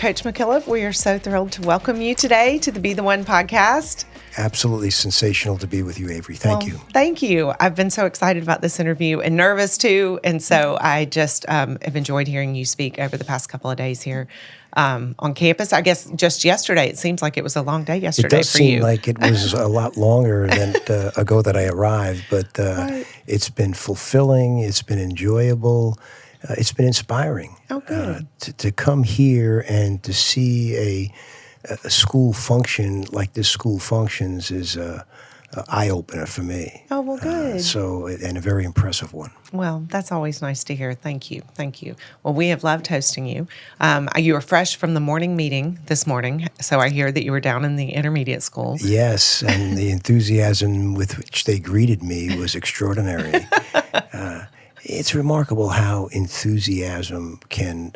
Coach McKillop, we are so thrilled to welcome you today to the Be the One podcast. Absolutely sensational to be with you, Avery. Thank you. Thank you. I've been so excited about this interview and nervous too. And so I just have enjoyed hearing you speak over the past couple of days here on campus. I guess just yesterday, it seems like it was a long day yesterday for you. It does seem like it was a lot longer than ago that I arrived, but Right. It's been fulfilling. It's been enjoyable. It's been inspiring. Oh, good. To come here and to see a school function like this school functions is a eye-opener for me. Oh, well, good. And a very impressive one. Well, that's always nice to hear. Thank you. Thank you. Well, we have loved hosting you. You were fresh from the morning meeting this morning, so I hear that you were down in the intermediate school. Yes, and the enthusiasm with which they greeted me was extraordinary. It's remarkable how enthusiasm can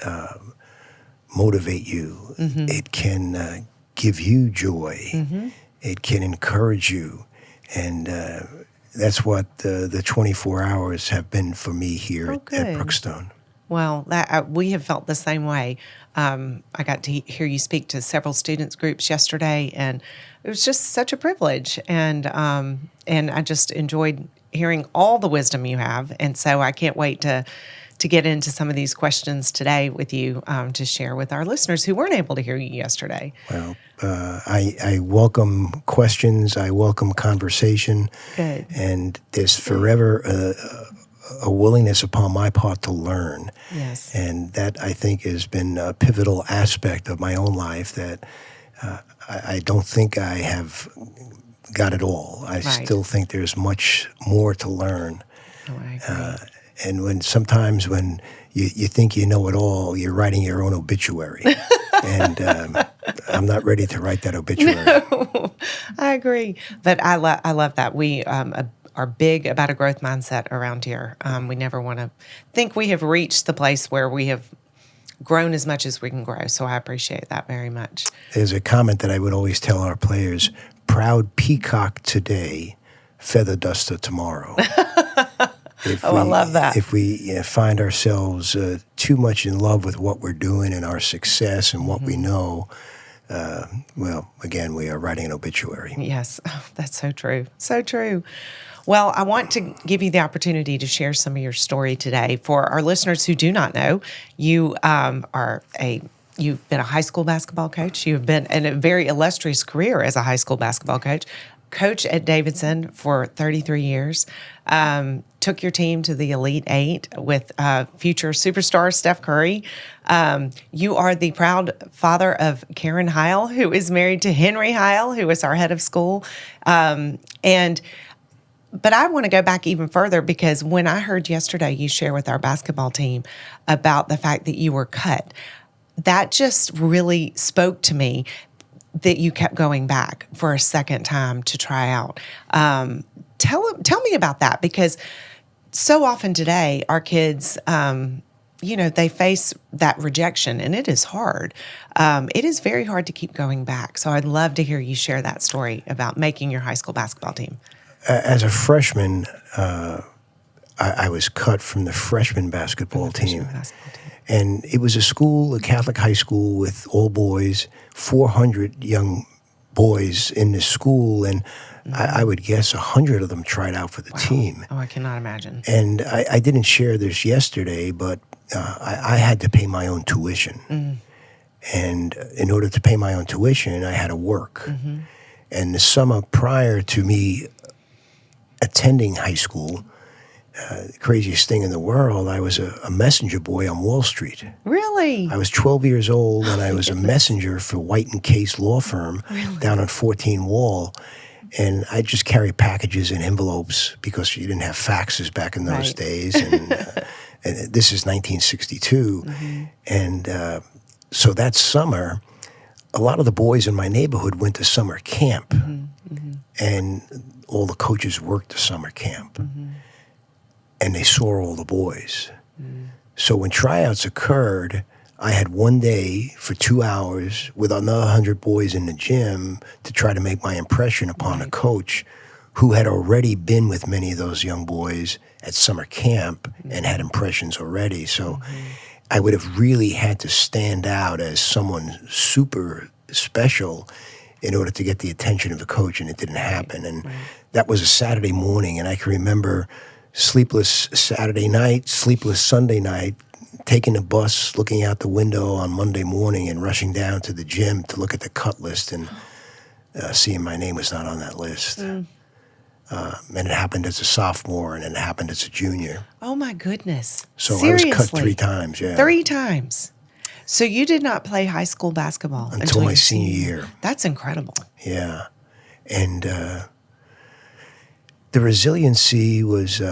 motivate you. Mm-hmm. It can give you joy. Mm-hmm. It can encourage you. And that's what the 24 hours have been for me here at Brookstone. Well, we have felt the same way. I got to hear you speak to several students groups yesterday, and it was just such a privilege. And I just enjoyed hearing all the wisdom you have. And so I can't wait to get into some of these questions today with you to share with our listeners who weren't able to hear you yesterday. Well, I welcome questions. I welcome conversation. Good. And there's forever a willingness upon my part to learn. Yes. And that, I think, has been a pivotal aspect of my own life that I don't think I have got it all. I still think there's much more to learn. Oh, I agree. And sometimes when you think you know it all, you're writing your own obituary. And I'm not ready to write that obituary. No, I agree. But I love that. We are big about a growth mindset around here. We never want to think we have reached the place where we have grown as much as we can grow. So I appreciate that very much. There's a comment that I would always tell our players: proud peacock today, feather duster tomorrow. I love that. If we find ourselves too much in love with what we're doing and our success and what we know, well, again, we are writing an obituary. Yes, that's so true. So true. Well, I want to give you the opportunity to share some of your story today. For our listeners who do not know, you've been a high school basketball coach. You've been in a very illustrious career as a high school basketball coach at Davidson for 33 years. Took your team to the Elite Eight with future superstar Steph Curry. You are the proud father of Karen Heil, who is married to Henry Heil, who is our head of school. But I want to go back even further, because when I heard yesterday you share with our basketball team about the fact that you were cut, that just really spoke to me, that you kept going back for a second time to try out. Tell me about that, because so often today our kids, they face that rejection, and it is hard. It is very hard to keep going back. So I'd love to hear you share that story about making your high school basketball team. As a freshman, I was cut from the freshman basketball team. And it was a Catholic high school with all boys, 400 young boys in this school, and I would guess 100 of them tried out for the team. Oh, I cannot imagine. And I didn't share this yesterday, but I had to pay my own tuition. Mm. And in order to pay my own tuition, I had to work. Mm-hmm. And the summer prior to me attending high school, the craziest thing in the world, I was a messenger boy on Wall Street. Really? I was 12 years old, and I was a messenger for White & Case law firm down on 14 Wall. And I just carried packages in envelopes because you didn't have faxes back in those days. And, and this is 1962. Mm-hmm. And so that summer, a lot of the boys in my neighborhood went to summer camp. Mm-hmm. Mm-hmm. And all the coaches worked the summer camp. Mm-hmm. And they saw all the boys. Mm. So when tryouts occurred, I had one day for 2 hours with another 100 boys in the gym to try to make my impression upon a coach who had already been with many of those young boys at summer camp and had impressions already. So I would have really had to stand out as someone super special in order to get the attention of the coach, and it didn't happen. And that was a Saturday morning, and I can remember sleepless Saturday night, sleepless Sunday night, taking the bus, looking out the window on Monday morning, and rushing down to the gym to look at the cut list and seeing my name was not on that list. And it happened as a sophomore, and it happened as a junior. Oh, my goodness. So Seriously? I was cut 3 times, yeah. 3 times. So you did not play high school basketball until my your senior year. That's incredible. Yeah. And the resiliency was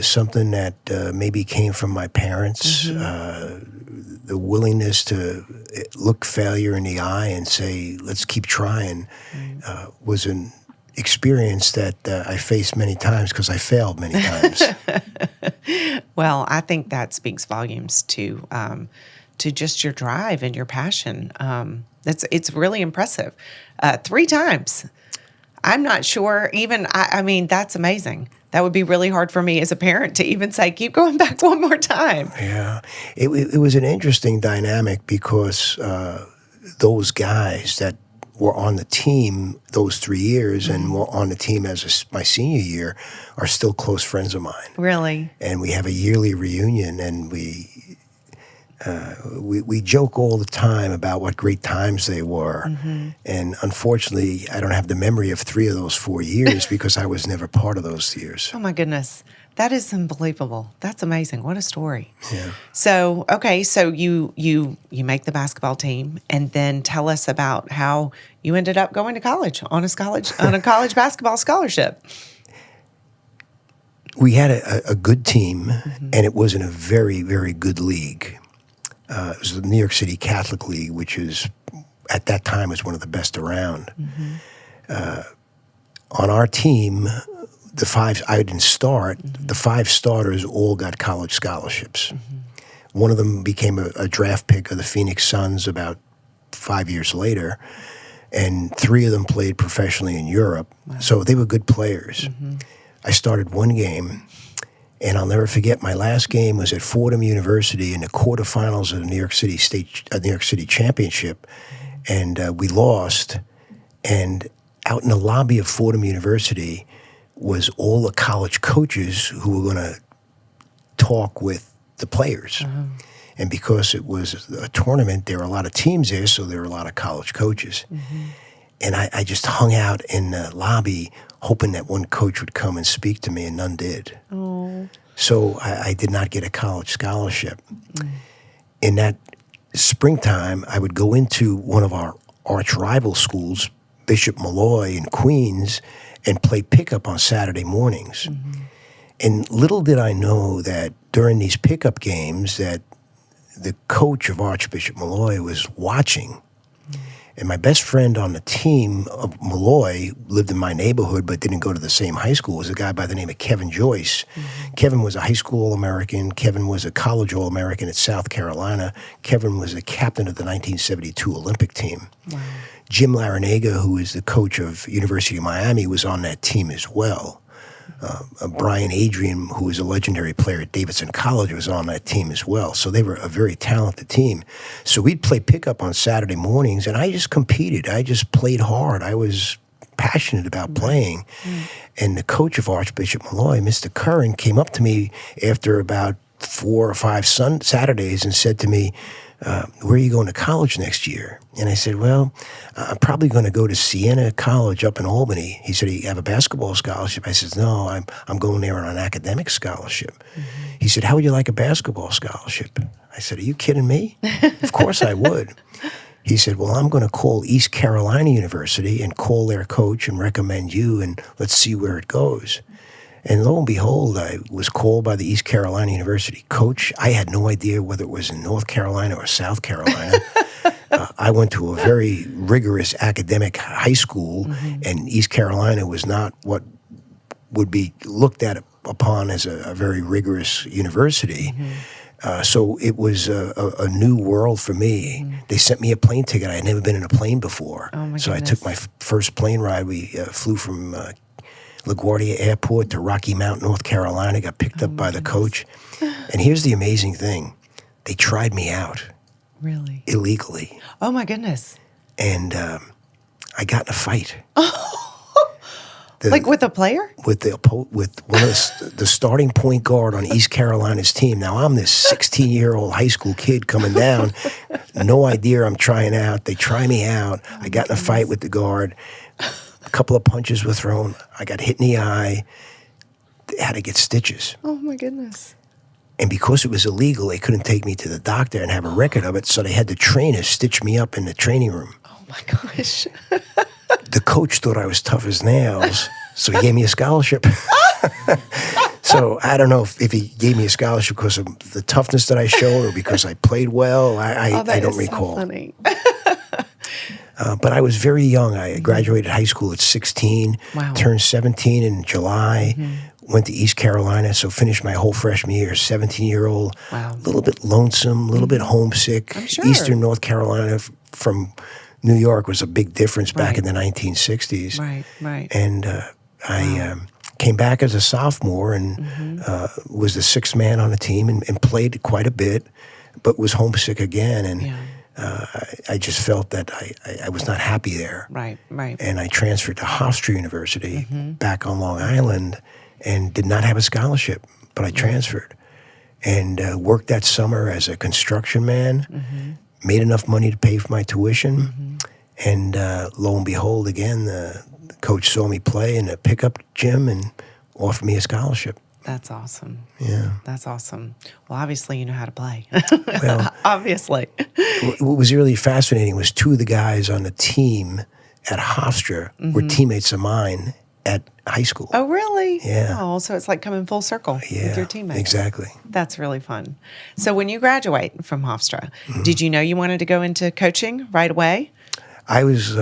something that maybe came from my parents. The willingness to look failure in the eye and say, let's keep trying, was an experience that I faced many times because I failed many times. Well, I think that speaks volumes to just your drive and your passion. It's really impressive. 3 times. I'm not sure even, I mean, that's amazing. That would be really hard for me as a parent to even say, keep going back one more time. Yeah. It was an interesting dynamic because those guys that were on the team those 3 years and were on the team as my senior year are still close friends of mine. Really? And we have a yearly reunion, and we joke all the time about what great times they were. And unfortunately, I don't have the memory of 3 of those 4 years because I was never part of those years. Oh, my goodness. That is unbelievable. That's amazing. What a story. Yeah. So, okay, so you make the basketball team, and then tell us about how you ended up going to college on a college basketball scholarship. We had a good team, and it was in a very, very good league. It was the New York City Catholic League, which is, at that time, was one of the best around. On our team, the 5, I didn't start, the 5 starters all got college scholarships. One of them became a draft pick of the Phoenix Suns about 5 years later, and 3 of them played professionally in Europe. Wow. So they were good players. I started 1 game, and I'll never forget, my last game was at Fordham University in the quarterfinals of the New York City Championship, and we lost. And out in the lobby of Fordham University was all the college coaches who were going to talk with the players. And because it was a tournament, there were a lot of teams there, so there were a lot of college coaches. And I just hung out in the lobby hoping that one coach would come and speak to me, and none did. Oh. So I did not get a college scholarship. In that springtime, I would go into one of our arch rival schools, Bishop Malloy in Queens, and play pickup on Saturday mornings. And little did I know that during these pickup games that the coach of Archbishop Malloy was watching. And my best friend on the team of Malloy lived in my neighborhood but didn't go to the same high school. It was a guy by the name of Kevin Joyce. Kevin was a high school All-American. Kevin was a college All-American at South Carolina. Kevin was the captain of the 1972 Olympic team. Wow. Jim Larinaga, who is the coach of University of Miami, was on that team as well. Brian Adrian, who was a legendary player at Davidson College, was on that team as well. So they were a very talented team. So we'd play pickup on Saturday mornings, and I just competed. I just played hard. I was passionate about playing. And the coach of Archbishop Malloy, Mr. Curran, came up to me after about 4 or 5 Saturdays and said to me, where are you going to college next year? And I said, well, I'm probably going to go to Siena College up in Albany. He said, you have a basketball scholarship? I said, no, I'm going there on an academic scholarship. He said, how would you like a basketball scholarship? I said, are you kidding me? Of course I would. He said, well, I'm going to call East Carolina University and call their coach and recommend you, and let's see where it goes. And lo and behold, I was called by the East Carolina University coach. I had no idea whether it was in North Carolina or South Carolina. I went to a very rigorous academic high school, and East Carolina was not what would be looked at upon as a very rigorous university. So it was a new world for me. They sent me a plane ticket. I had never been in a plane before. Oh my so goodness. I took my first plane ride. We flew from LaGuardia Airport to Rocky Mount, North Carolina, got picked up by the coach. And here's the amazing thing. they tried me out Really? illegally. Oh, my goodness. And I got in a fight. Like with a player? With one of the starting point guard on East Carolina's team. Now, I'm this 16-year-old high school kid coming down. No idea I'm trying out. They try me out. I got in a fight with the guard. A couple of punches were thrown. I got hit in the eye. They had to get stitches. Oh, my goodness. And because it was illegal, they couldn't take me to the doctor and have a record of it, so they had the trainer stitch me up in the training room. Oh, my gosh. The coach thought I was tough as nails, so he gave me a scholarship. So I don't know if he gave me a scholarship because of the toughness that I showed or because I played well. I don't recall. So funny. But I was very young. I graduated high school at 16, Wow. turned 17 in July, went to East Carolina, so finished my whole freshman year, 17-year-old, Wow. a little bit lonesome, a little bit homesick. I'm sure. Eastern North Carolina from New York was a big difference back Right. in the 1960s. Right, right. And I came back as a sophomore and was the sixth man on the team and played quite a bit, but was homesick again. And Yeah. I just felt that I was not happy there. Right, right. And I transferred to Hofstra University back on Long Island and did not have a scholarship, but I transferred and worked that summer as a construction man, made enough money to pay for my tuition. And lo and behold, again, the coach saw me play in a pickup gym and offered me a scholarship. That's awesome. Yeah. That's awesome. Well, obviously you know how to play. Well, Obviously. what was really fascinating was two of the guys on the team at Hofstra were teammates of mine at high school. Oh, really? Yeah. Oh, so it's like coming full circle with your teammates. Exactly. That's really fun. So when you graduate from Hofstra, did you know you wanted to go into coaching right away? I was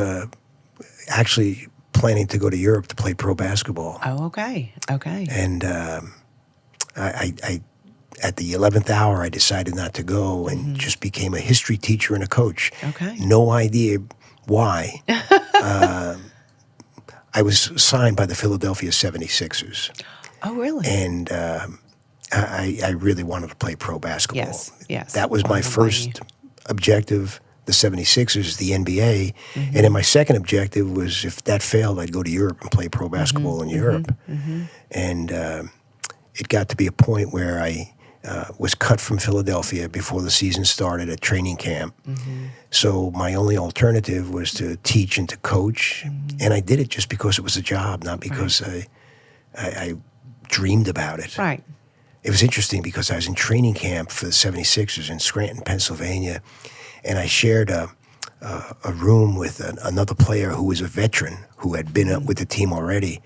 actually planning to go to Europe to play pro basketball. Oh, okay. Okay. And I at the 11th hour, I decided not to go and just became a history teacher and a coach. Okay. No idea why. I was signed by the Philadelphia 76ers. Oh, really? And I really wanted to play pro basketball. Yes, yes. That was Oh, my I don't blame first objective, the 76ers, the NBA. And then my second objective was if that failed, I'd go to Europe and play pro basketball in Europe. And it got to be a point where I was cut from Philadelphia before the season started at training camp. So my only alternative was to teach and to coach. And I did it just because it was a job, not because I dreamed about it. Right. It was interesting because I was in training camp for the 76ers in Scranton, Pennsylvania, and I shared a room with another player who was a veteran who had been up with the team already.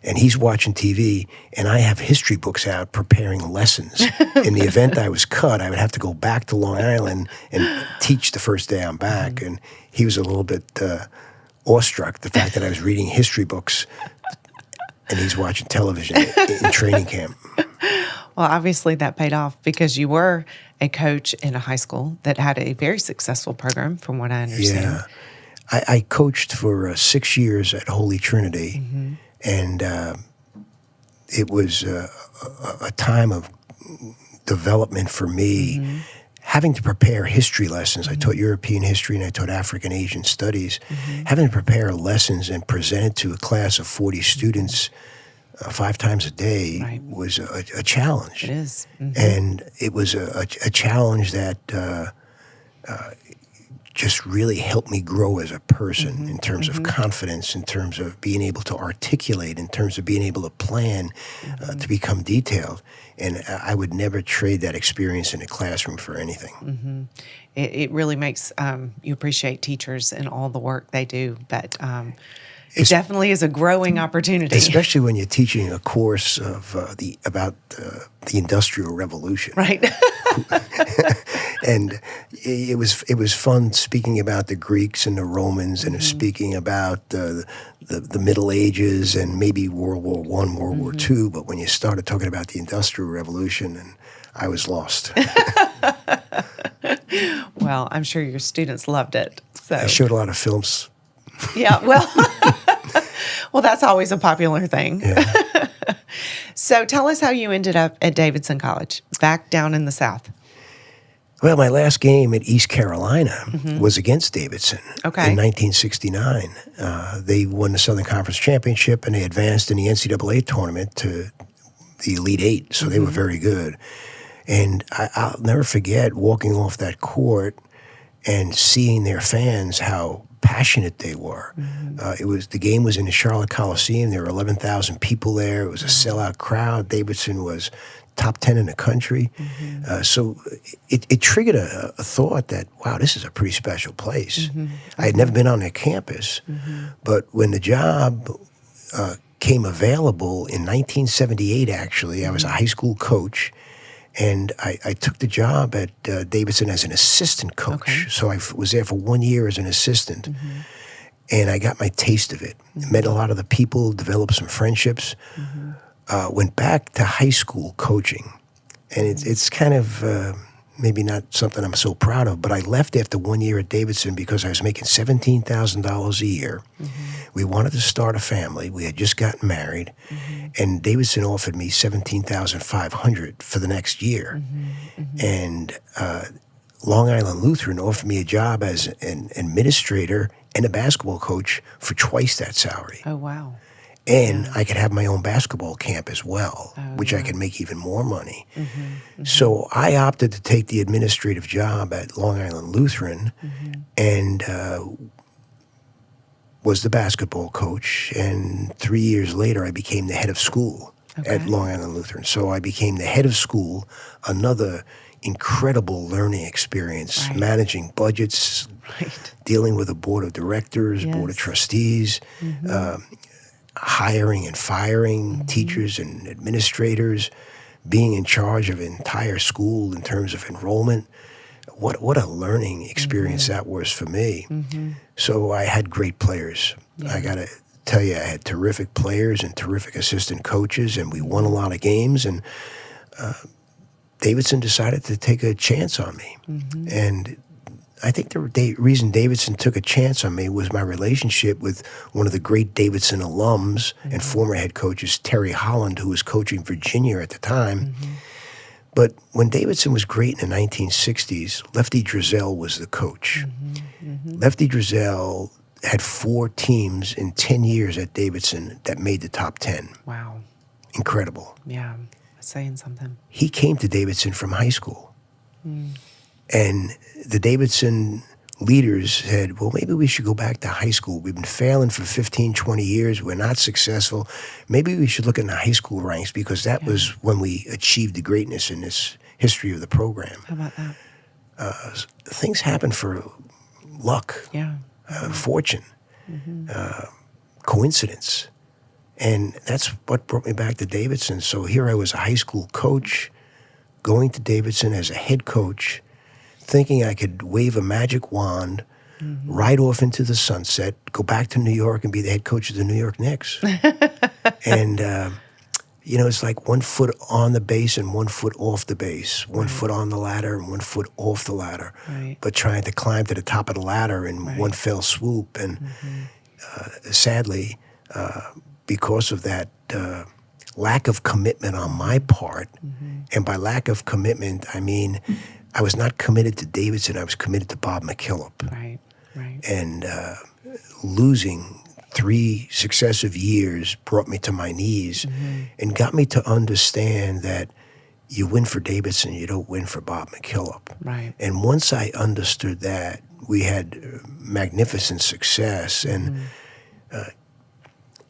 And he's watching TV, and I have history books out preparing lessons. In the event I was cut, I would have to go back to Long Island and teach the first day I'm back. And he was a little bit awestruck, the fact that I was reading history books and he's watching television in training camp. Well, obviously that paid off because you were a coach in a high school that had a very successful program, from what I understand. Yeah. I coached for 6 years at Holy Trinity, and it was a time of development for me, having to prepare history lessons. I taught European history and I taught African Asian studies. Having to prepare lessons and present it to a class of 40 students 5 times a day was a challenge. It is. And it was a challenge that just really helped me grow as a person in terms of confidence, in terms of being able to articulate, in terms of being able to plan, to become detailed. And I would never trade that experience in the classroom for anything. It really makes you appreciate teachers and all the work they do, but it definitely is a growing opportunity. Especially when you're teaching a course of about the Industrial Revolution. Right. And it was fun speaking about the Greeks and the Romans and speaking about the Middle Ages and maybe World War I, World War II. But when you started talking about the Industrial Revolution, and I was lost. Well, I'm sure your students loved it. So I showed a lot of films. yeah, well, that's always a popular thing. Yeah. So tell us how you ended up at Davidson College, back down in the South. Well, my last game at East Carolina was against Davidson Okay. in 1969. They won the Southern Conference Championship, and they advanced in the NCAA tournament to the Elite Eight, so they were very good. And I'll never forget walking off that court and seeing their fans, how passionate they were. The game was in the Charlotte Coliseum. There were 11,000 people there. It was a sellout crowd. Davidson was top 10 in the country. So it triggered a thought that, wow, this is a pretty special place. I had never been on their campus, but when the job came available in 1978, actually, I was a high school coach, and I took the job at Davidson as an assistant coach. Okay. So I was there for 1 year as an assistant, and I got my taste of it. Met a lot of the people, developed some friendships, went back to high school coaching. And it's kind of maybe not something I'm so proud of, but I left after 1 year at Davidson because I was making $17,000 a year. We wanted to start a family. We had just gotten married, and Davidson offered me $17,500 for the next year. And Long Island Lutheran offered me a job as an administrator and a basketball coach for twice that salary. Oh, wow. And I could have my own basketball camp as well, which I could make even more money. So I opted to take the administrative job at Long Island Lutheran and was the basketball coach. And 3 years later, I became the head of school at Long Island Lutheran. So I became the head of school, another incredible learning experience, managing budgets, dealing with a board of directors, board of trustees, hiring and firing teachers and administrators, being in charge of an entire school in terms of enrollment. What a learning experience that was for me. So I had great players. I got to tell you, I had terrific players and terrific assistant coaches, and we won a lot of games. And Davidson decided to take a chance on me. And I think the reason Davidson took a chance on me was my relationship with one of the great Davidson alums and former head coaches, Terry Holland, who was coaching Virginia at the time. But when Davidson was great in the 1960s, Lefty Driesell was the coach. Lefty Driesell had 4 teams in 10 years at Davidson that made the top 10. Wow. Incredible. Yeah. Saying something. He came to Davidson from high school. And the Davidson leaders said, well, maybe we should go back to high school. We've been failing for 15, 20 years. We're not successful. Maybe we should look in the high school ranks, because that was when we achieved the greatness in this history of the program. How about that? Things happen for luck, fortune, coincidence. And that's what brought me back to Davidson. So here I was, a high school coach, going to Davidson as a head coach, thinking I could wave a magic wand, ride off into the sunset, go back to New York and be the head coach of the New York Knicks. And, it's like 1 foot on the base and 1 foot off the base, 1 foot on the ladder and 1 foot off the ladder, but trying to climb to the top of the ladder in one fell swoop. And sadly, because of that lack of commitment on my part, and by lack of commitment, I mean I was not committed to Davidson. I was committed to Bob McKillop. Right. And losing 3 successive years brought me to my knees and got me to understand that you win for Davidson, you don't win for Bob McKillop. Right. And once I understood that, we had magnificent success, and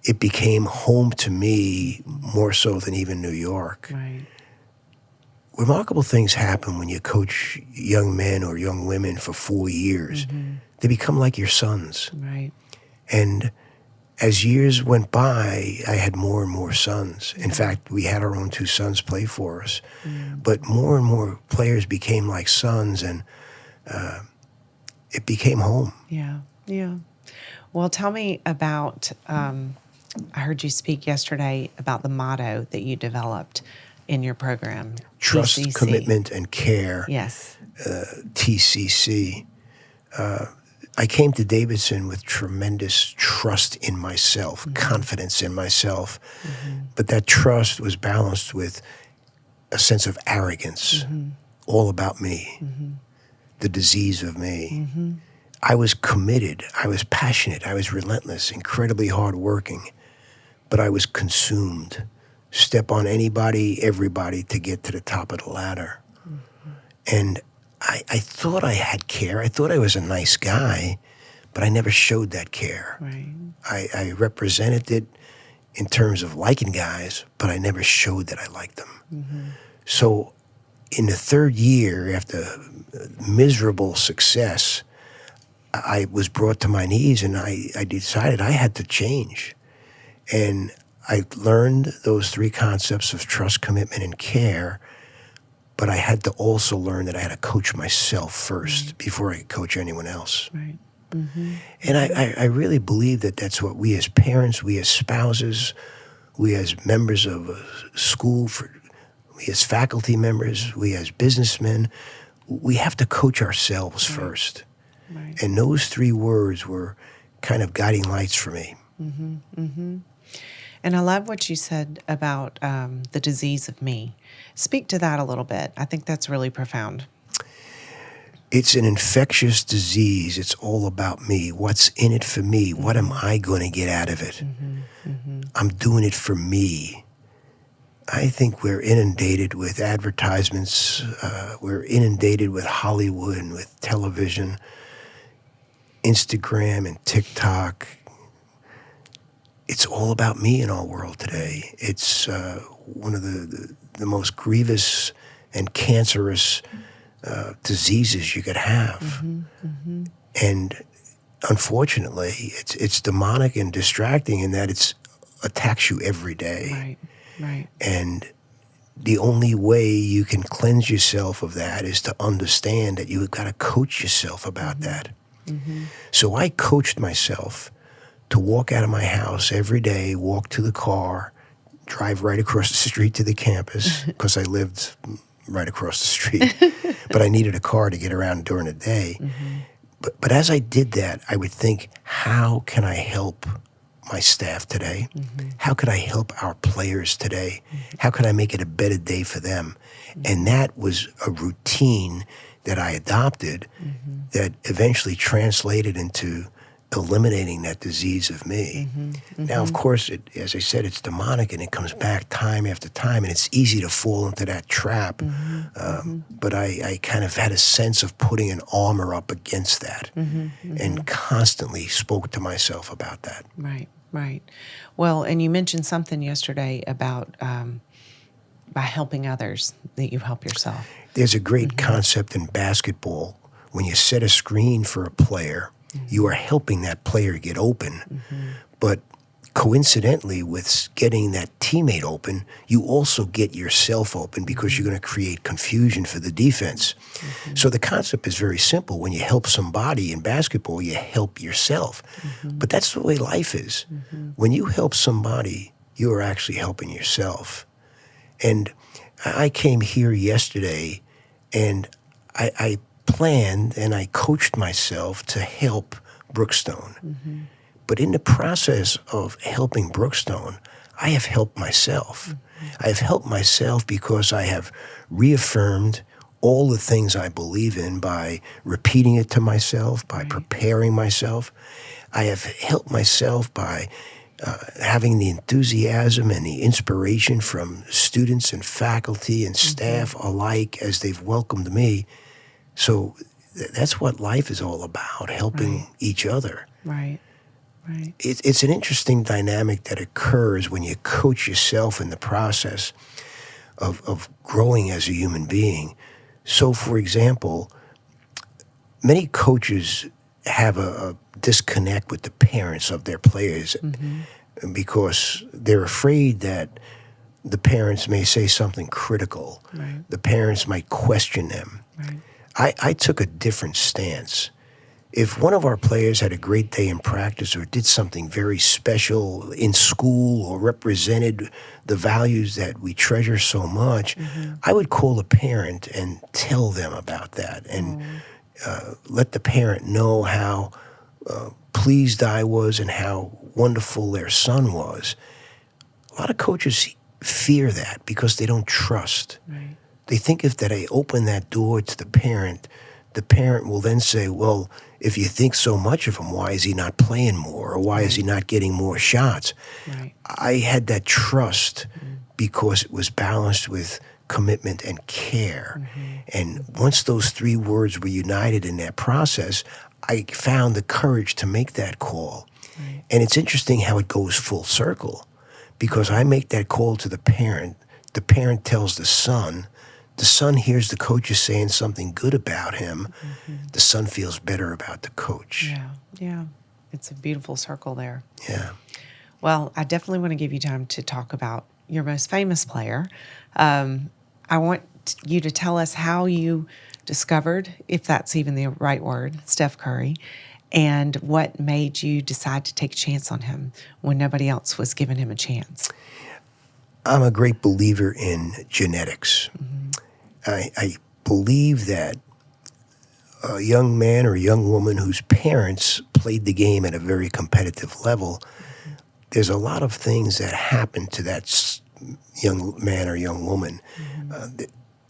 it became home to me more so than even New York. Right. Remarkable things happen when you coach young men or young women for 4 years. They become like your sons. Right. And as years went by, I had more and more sons. In fact, we had our own 2 sons play for us. But more and more players became like sons, and it became home. Yeah. Well, tell me about, I heard you speak yesterday about the motto that you developed in your program. Trust, TCC. commitment, and care. Yes. TCC. I came to Davidson with tremendous trust in myself, confidence in myself. But that trust was balanced with a sense of arrogance. all about me, the disease of me. I was committed. I was passionate. I was relentless, incredibly hardworking, but I was consumed. Step on anybody, everybody to get to the top of the ladder. And I thought I had care. I thought I was a nice guy, but I never showed that care. Right. I represented it in terms of liking guys, but I never showed that I liked them. So in the third year, after miserable success, I was brought to my knees, and I decided I had to change. And I learned those three concepts of trust, commitment, and care, but I had to also learn that I had to coach myself first before I could coach anyone else. Right. And I really believe that that's what we as parents, we as spouses, we as members of a school, we as faculty members, we as businessmen, we have to coach ourselves first. Right. And those three words were kind of guiding lights for me. And I love what you said about the disease of me. Speak to that a little bit. I think that's really profound. It's an infectious disease. It's all about me. What's in it for me? What am I going to get out of it? I'm doing it for me. I think we're inundated with advertisements. We're inundated with Hollywood and with television, Instagram and TikTok. It's all about me in our world today. It's one of the most grievous and cancerous diseases you could have. And unfortunately, it's demonic and distracting in that it attacks you every day. Right. And the only way you can cleanse yourself of that is to understand that you've got to coach yourself about that. So I coached myself to walk out of my house every day, walk to the car, drive right across the street to the campus, because I lived right across the street. But I needed a car to get around during the day. But as I did that, I would think, how can I help my staff today? How could I help our players today? How could I make it a better day for them? And that was a routine that I adopted that eventually translated into eliminating that disease of me. Now, of course, as I said, it's demonic and it comes back time after time, and it's easy to fall into that trap. But I kind of had a sense of putting an armor up against that and constantly spoke to myself about that. Right. Well, and you mentioned something yesterday about by helping others that you help yourself. There's a great concept in basketball. When you set a screen for a player, you are helping that player get open. But coincidentally, with getting that teammate open, you also get yourself open because you're going to create confusion for the defense. So the concept is very simple. When you help somebody in basketball, you help yourself. But that's the way life is. When you help somebody, you are actually helping yourself. And I came here yesterday, and I planned and I coached myself to help Brookstone. But in the process of helping Brookstone, I have helped myself. I have helped myself because I have reaffirmed all the things I believe in by repeating it to myself, by preparing myself. I have helped myself by having the enthusiasm and the inspiration from students and faculty and staff alike as they've welcomed me. So that's what life is all about, helping each other. Right. It's an interesting dynamic that occurs when you coach yourself in the process of growing as a human being. So, for example, many coaches have a disconnect with the parents of their players because they're afraid that the parents may say something critical. The parents might question them. I took a different stance. If one of our players had a great day in practice or did something very special in school or represented the values that we treasure so much, I would call the parent and tell them about that and let the parent know how pleased I was and how wonderful their son was. A lot of coaches fear that because they don't trust. they think if that I open that door to the parent will then say, well, if you think so much of him, why is he not playing more? Or why is he not getting more shots? Right. I had that trust because it was balanced with commitment and care. And once those three words were united in that process, I found the courage to make that call. Right. And it's interesting how it goes full circle, because I make that call to the parent tells the son hears the coaches saying something good about him, the son feels better about the coach. Yeah. Yeah. It's a beautiful circle there. Yeah. Well, I definitely want to give you time to talk about your most famous player. I want you to tell us how you discovered, if that's even the right word, Steph Curry, and what made you decide to take a chance on him when nobody else was giving him a chance. I'm a great believer in genetics. I believe that a young man or a young woman whose parents played the game at a very competitive level, there's a lot of things that happen to that young man or young woman.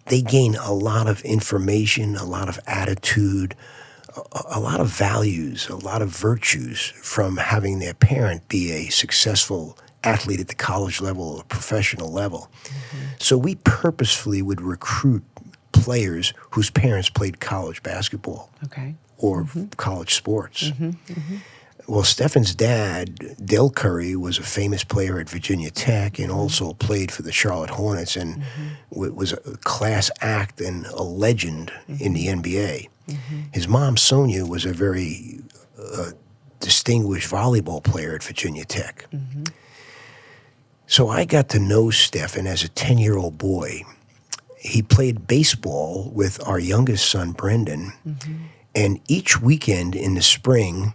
They gain a lot of information, a lot of attitude, a lot of values, a lot of virtues from having their parent be a successful athlete at the college level or professional level. So we purposefully would recruit players whose parents played college basketball or college sports. Well, Stefan's dad, Del Curry, was a famous player at Virginia Tech and also played for the Charlotte Hornets and was a class act and a legend in the NBA. His mom, Sonia, was a very distinguished volleyball player at Virginia Tech. So I got to know Stefan as a 10-year-old boy. He played baseball with our youngest son, Brendan, and each weekend in the spring,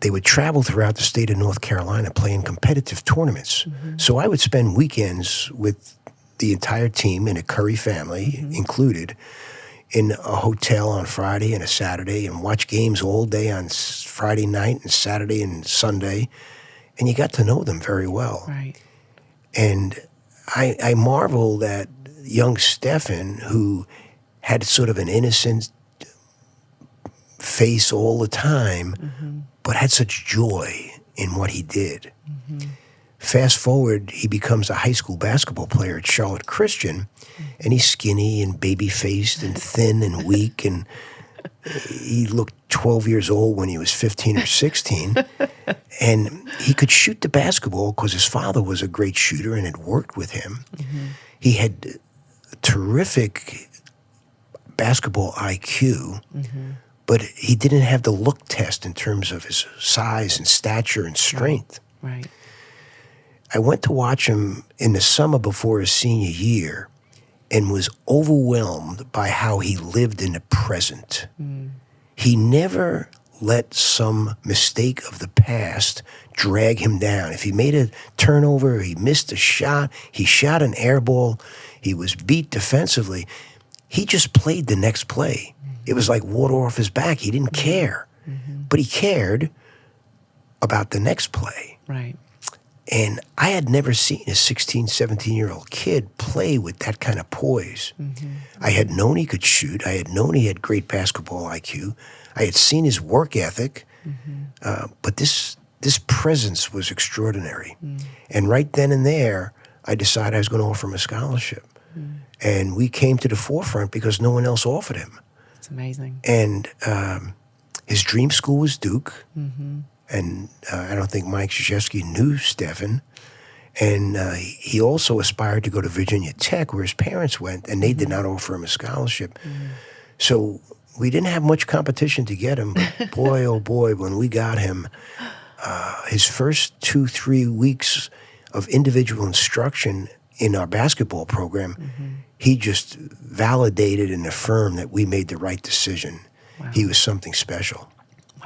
they would travel throughout the state of North Carolina playing competitive tournaments. So I would spend weekends with the entire team and a Curry family included in a hotel on Friday and a Saturday and watch games all day on Friday night and Saturday and Sunday. And you got to know them very well. Right. And I marvel that young Stefan, who had sort of an innocent face all the time, but had such joy in what he did. Fast forward, he becomes a high school basketball player at Charlotte Christian, and he's skinny and baby-faced and thin and weak, and he looked 12 years old when he was 15 or 16, and he could shoot the basketball because his father was a great shooter and had worked with him. He had terrific basketball IQ, but he didn't have the look test in terms of his size and stature and strength. Right. I went to watch him in the summer before his senior year and was overwhelmed by how he lived in the present. He never let some mistake of the past drag him down. If he made a turnover, he missed a shot, he shot an air ball, he was beat defensively, he just played the next play. It was like water off his back. He didn't care. But he cared about the next play. Right. And I had never seen a 16, 17-year-old kid play with that kind of poise. I had known he could shoot. I had known he had great basketball IQ. I had seen his work ethic. But this presence was extraordinary. And right then and there, I decided I was going to offer him a scholarship. And we came to the forefront because no one else offered him. It's amazing. And his dream school was Duke. And I don't think Mike Krzyzewski knew Stefan. And he also aspired to go to Virginia Tech, where his parents went, and they did not offer him a scholarship. So we didn't have much competition to get him, but boy, oh boy, when we got him, his first 2-3 weeks of individual instruction in our basketball program, he just validated and affirmed that we made the right decision. Wow. He was something special.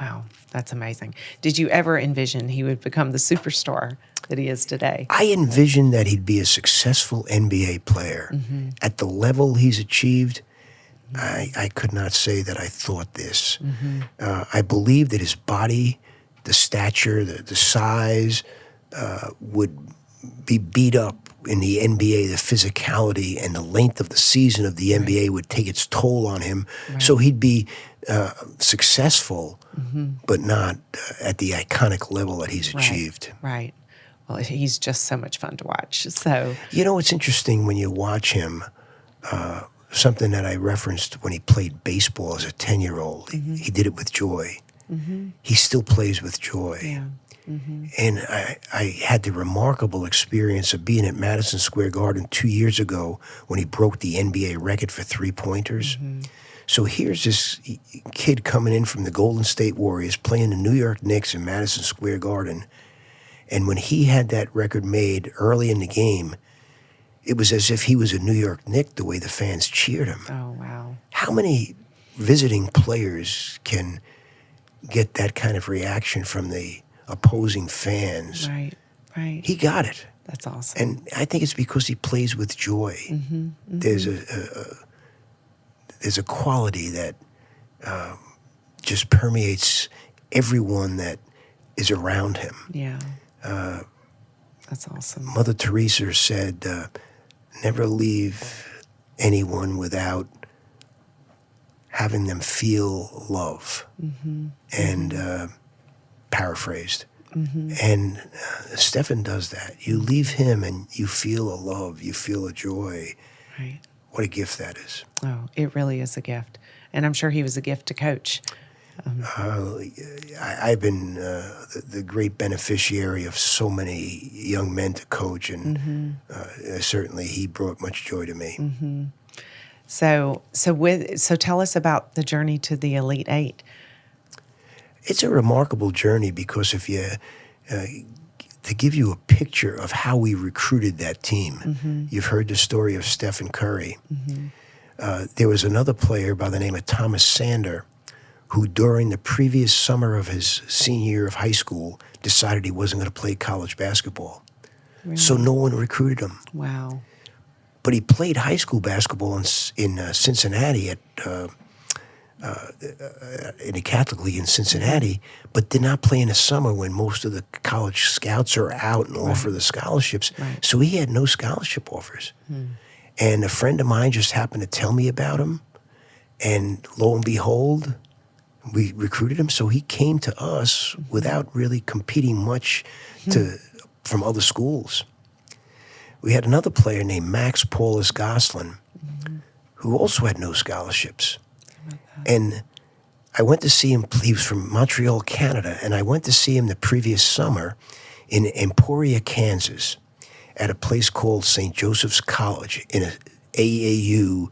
Wow, that's amazing. Did you ever envision he would become the superstar that he is today? I envisioned that he'd be a successful NBA player. At the level he's achieved, I could not say that I thought this. I believe that his body, the stature, the size, would be beat up in the NBA, the physicality and the length of the season of the NBA would take its toll on him. Right. So he'd be successful, but not at the iconic level that he's achieved. Right. Well, he's just so much fun to watch. So It's interesting when you watch him. Something that I referenced when he played baseball as a 10-year-old. He did it with joy. He still plays with joy. yeah. And I had the remarkable experience of being at Madison Square Garden 2 years ago when he broke the NBA record for three-pointers. So here's this kid coming in from the Golden State Warriors playing the New York Knicks in Madison Square Garden. And when he had that record made early in the game, it was as if he was a New York Knick the way the fans cheered him. Oh, wow. How many visiting players can get that kind of reaction from the opposing fans? Right. He got it. That's awesome. And I think it's because he plays with joy. There's a quality that just permeates everyone that is around him. Yeah. That's awesome. Mother Teresa said, never leave anyone without having them feel love. And paraphrased. And Stephen does that. You leave him and you feel a love, you feel a joy. Right. What a gift that is. Oh, it really is a gift. And I'm sure he was a gift to coach. I've been the great beneficiary of so many young men to coach, and certainly he brought much joy to me. So tell us about the journey to the Elite Eight. It's a remarkable journey because if you to give you a picture of how we recruited that team, you've heard the story of Stephen Curry. There was another player by the name of Thomas Sander who during the previous summer of his senior year of high school decided he wasn't going to play college basketball. Really? So no one recruited him. Wow. But he played high school basketball in Cincinnati at in the Catholic League in Cincinnati, but did not play in the summer when most of the college scouts are out and offer the scholarships. Right. So he had no scholarship offers. And a friend of mine just happened to tell me about him, and lo and behold, we recruited him. So he came to us without really competing much from other schools. We had another player named Max Paulus Goslin, who also had no scholarships. And I went to see him. He was from Montreal, Canada, and I went to see him the previous summer in Emporia, Kansas, at a place called St. Joseph's College in an AAU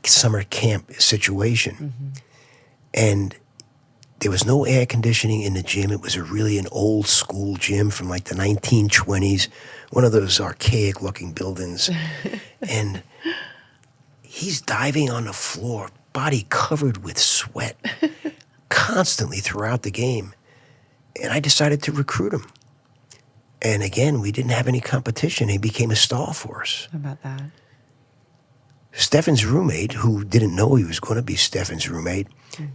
summer camp situation. And there was no air conditioning in the gym. It was an old school gym from like the 1920s, one of those archaic looking buildings. And he's diving on the floor, body covered with sweat, constantly throughout the game. And I decided to recruit him. And again, we didn't have any competition. He became a star for us. How about that? Stephen's roommate, who didn't know he was going to be Stephen's roommate,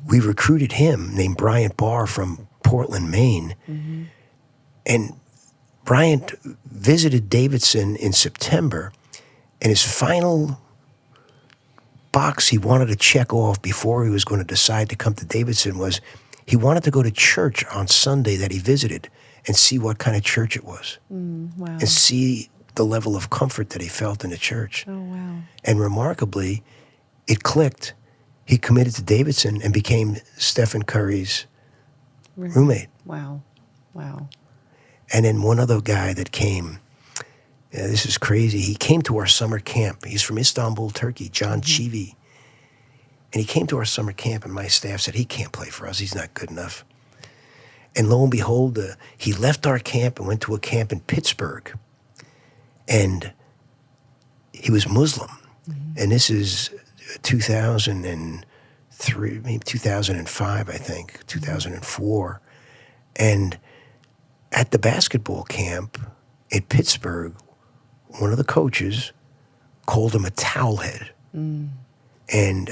we recruited him, named Bryant Barr from Portland, Maine. And Bryant visited Davidson in September, and his final box he wanted to check off before he was going to decide to come to Davidson was he wanted to go to church on Sunday that he visited and see what kind of church it was. Wow. And see the level of comfort that he felt in the church. Oh, wow. And remarkably, it clicked. He committed to Davidson and became Stephen Curry's roommate. Wow. Wow. And then one other guy that came, this is crazy, he came to our summer camp. He's from Istanbul, Turkey, John Chivi. And he came to our summer camp, and my staff said, he can't play for us. He's not good enough. And lo and behold, he left our camp and went to a camp in Pittsburgh. And he was Muslim. And this is 2003, maybe 2005, I think, 2004. And at the basketball camp in Pittsburgh, one of the coaches called him a towelhead and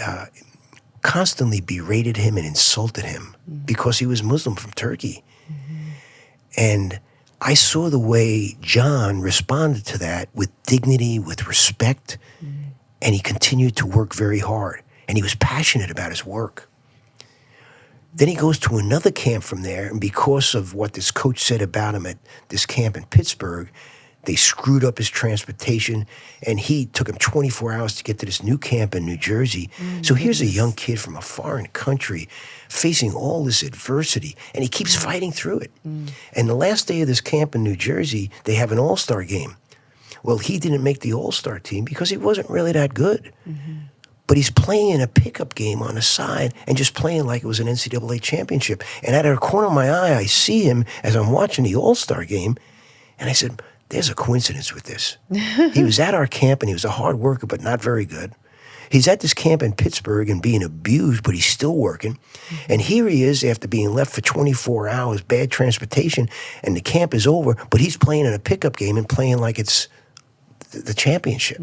constantly berated him and insulted him because he was Muslim from Turkey. And I saw the way John responded to that with dignity, with respect, and he continued to work very hard. And he was passionate about his work. Then he goes to another camp from there, and because of what this coach said about him at this camp in Pittsburgh, they screwed up his transportation, and he took him 24 hours to get to this new camp in New Jersey. So here's a young kid from a foreign country facing all this adversity, and he keeps fighting through it. And the last day of this camp in New Jersey, they have an all-star game. Well, he didn't make the all-star team because he wasn't really that good. But he's playing in a pickup game on the side and just playing like it was an NCAA championship. And out of the corner of my eye, I see him as I'm watching the all-star game, and I said, there's a coincidence with this. He was at our camp, and he was a hard worker, but not very good. He's at this camp in Pittsburgh and being abused, but he's still working. And here he is after being left for 24 hours, bad transportation, and the camp is over, but he's playing in a pickup game and playing like it's the championship.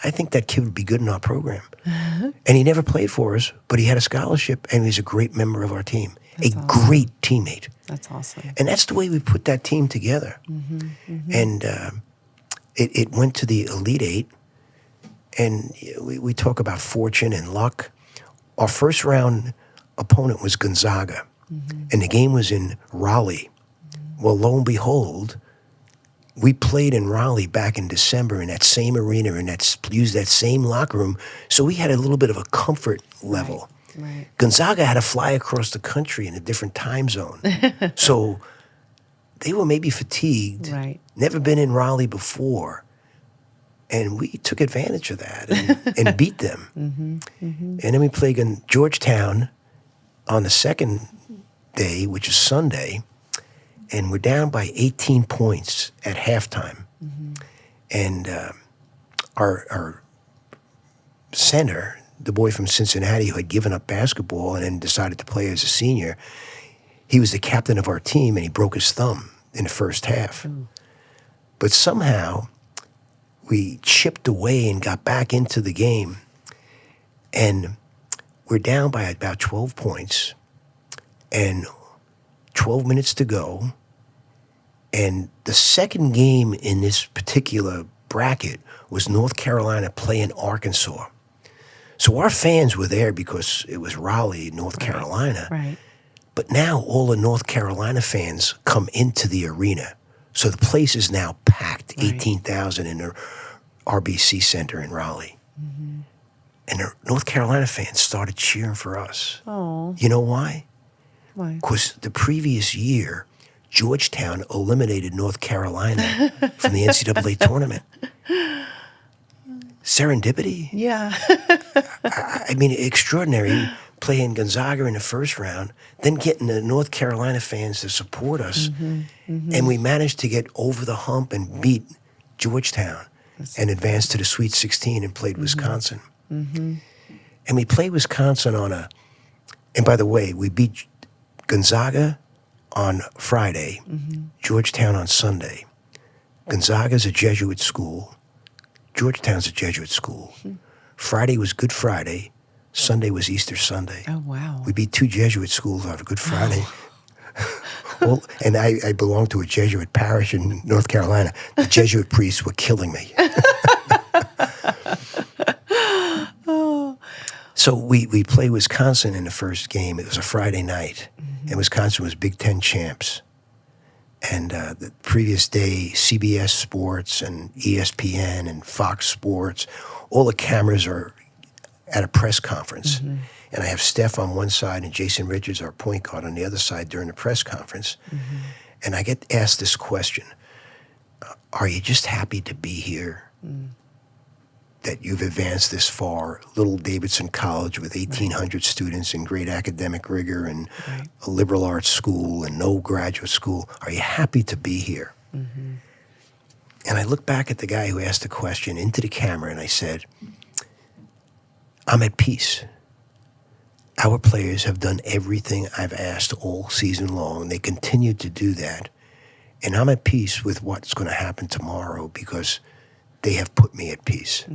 I think that kid would be good in our program. And he never played for us, but he had a scholarship, and he's a great member of our team. That's awesome. Great teammate. That's awesome. And that's the way we put that team together. And it went to the Elite Eight, and we talk about fortune and luck. Our first round opponent was Gonzaga, and the game was in Raleigh. Well, lo and behold, we played in Raleigh back in December in that same arena and used that same locker room, so we had a little bit of a comfort level. Right. Gonzaga had to fly across the country in a different time zone. So they were maybe fatigued, never been in Raleigh before, and we took advantage of that and beat them. And then we played in Georgetown on the second day, which is Sunday, and we're down by 18 points at halftime. And our center, the boy from Cincinnati who had given up basketball and then decided to play as a senior, he was the captain of our team, and he broke his thumb in the first half. But somehow we chipped away and got back into the game, and we're down by about 12 points and 12 minutes to go. And the second game in this particular bracket was North Carolina playing Arkansas. So our fans were there because it was Raleigh, North Carolina. Right. But now all the North Carolina fans come into the arena. So the place is now packed, 18,000 in the RBC Center in Raleigh. And the North Carolina fans started cheering for us. Oh. You know why? Why? Because the previous year, Georgetown eliminated North Carolina from the NCAA tournament. Serendipity? Yeah. I mean, extraordinary, playing Gonzaga in the first round, then getting the North Carolina fans to support us. And we managed to get over the hump and beat Georgetown and advanced to the Sweet 16 and played Wisconsin. And we played Wisconsin and by the way, we beat Gonzaga on Friday, Georgetown on Sunday. Gonzaga's a Jesuit school. Georgetown's a Jesuit school. Friday was Good Friday. Sunday was Easter Sunday. Oh, wow. We beat two Jesuit schools on Good Friday. Well, and I belonged to a Jesuit parish in North Carolina. The Jesuit priests were killing me. So we played Wisconsin in the first game. It was a Friday night, and Wisconsin was Big Ten champs. And the previous day, CBS Sports and ESPN and Fox Sports, all the cameras are at a press conference. And I have Steph on one side and Jason Richards, our point guard, on the other side during the press conference. And I get asked this question, are you just happy to be here? That you've advanced this far, Little Davidson College with 1,800 students and great academic rigor and a liberal arts school and no graduate school. Are you happy to be here? And I look back at the guy who asked the question into the camera and I said, I'm at peace. Our players have done everything I've asked all season long. They continue to do that. And I'm at peace with what's going to happen tomorrow because they have put me at peace.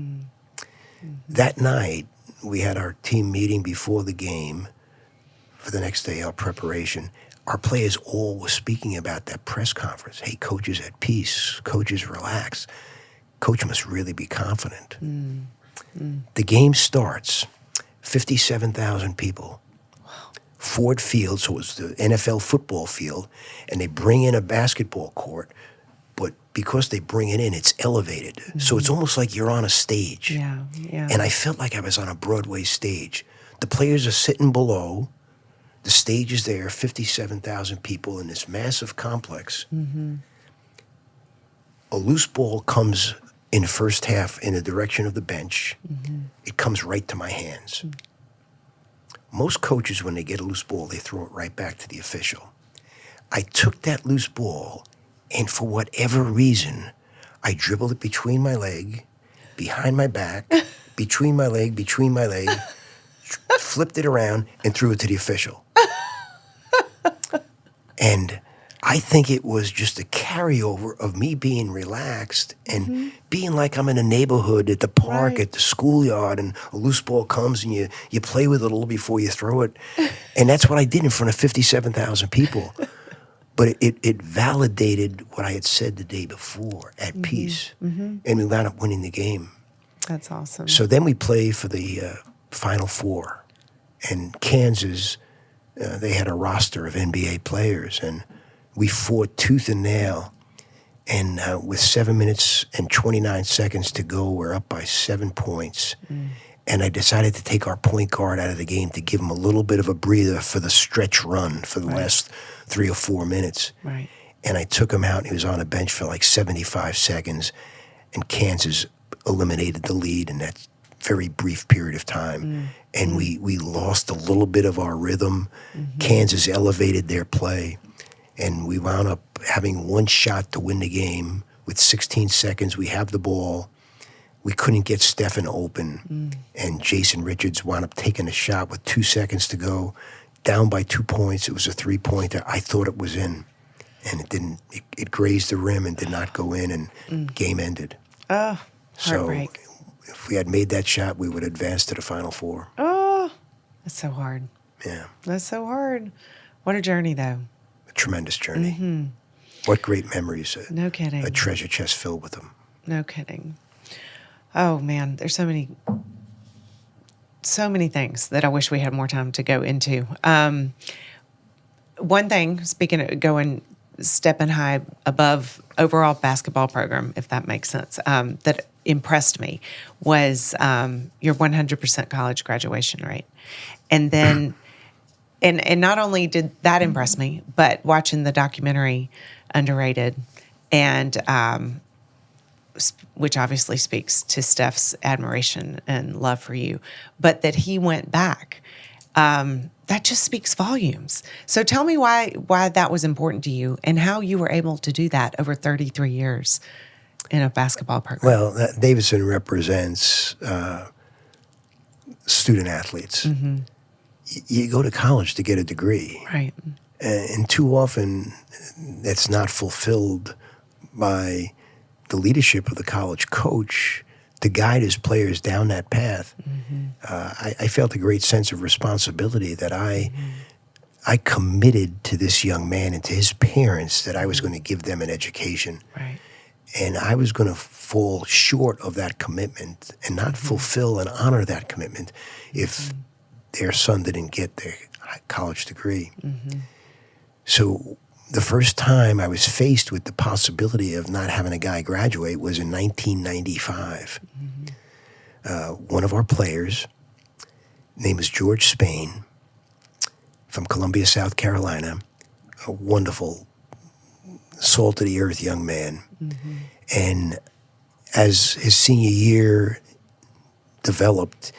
That night, we had our team meeting before the game for the next day, our preparation. our players all were speaking about that press conference. Hey, coach is at peace. Coach is relaxed. Coach must really be confident. The game starts, 57,000 people. Ford Field, so it was the NFL football field, and they bring in a basketball court, but because they bring it in, it's elevated. So it's almost like you're on a stage. Yeah. And I felt like I was on a Broadway stage. The players are sitting below. The stage is there, 57,000 people in this massive complex. A loose ball comes in the first half in the direction of the bench. It comes right to my hands. Most coaches, when they get a loose ball, they throw it right back to the official. I took that loose ball, and for whatever reason, I dribbled it between my leg, behind my back, between my leg, flipped it around, and threw it to the official. And I think it was just a carryover of me being relaxed and being like I'm in a neighborhood at the park, at the schoolyard, and a loose ball comes and you play with it a little before you throw it. And that's what I did in front of 57,000 people. But it validated what I had said the day before, at peace. And we wound up winning the game. That's awesome. So then we played for the Final Four. And Kansas, they had a roster of NBA players, and we fought tooth and nail. And with 7 minutes and 29 seconds to go, we're up by 7 points. And I decided to take our point guard out of the game to give him a little bit of a breather for the stretch run for the last 3 or 4 minutes. And I took him out, and he was on a bench for like 75 seconds. And Kansas eliminated the lead in that very brief period of time. And we lost a little bit of our rhythm. Kansas elevated their play. And we wound up having one shot to win the game. With 16 seconds, we have the ball. We couldn't get Stephen open. And Jason Richards wound up taking a shot with 2 seconds to go. Down by 2 points. It was a three-pointer. I thought it was in. And it didn't. It grazed the rim and did not go in, and game ended. Oh, heartbreak. So if we had made that shot, we would advance to the Final Four. Oh, that's so hard. Yeah. That's so hard. What a journey, though. A tremendous journey. What great memories. No kidding. A treasure chest filled with them. No kidding. Oh, man, there's so many things that I wish we had more time to go into. One thing, speaking of stepping high above overall basketball program, if that makes sense, that impressed me was your 100% college graduation rate. And then, and not only did that impress me, but watching the documentary Underrated, and which obviously speaks to Steph's admiration and love for you, but that he went back. That just speaks volumes. So tell me why that was important to you and how you were able to do that over 33 years in a basketball program. Well, Davidson represents student athletes. You go to college to get a degree. Right. And too often that's not fulfilled by the leadership of the college coach to guide his players down that path. I felt a great sense of responsibility that I committed to this young man and to his parents that I was going to give them an education. Right. And I was going to fall short of that commitment and not fulfill and honor that commitment if their son didn't get their college degree. So the first time I was faced with the possibility of not having a guy graduate was in 1995. One of our players, name was George Spain, from Columbia, South Carolina, a wonderful, salt-of-the-earth young man. And as his senior year developed,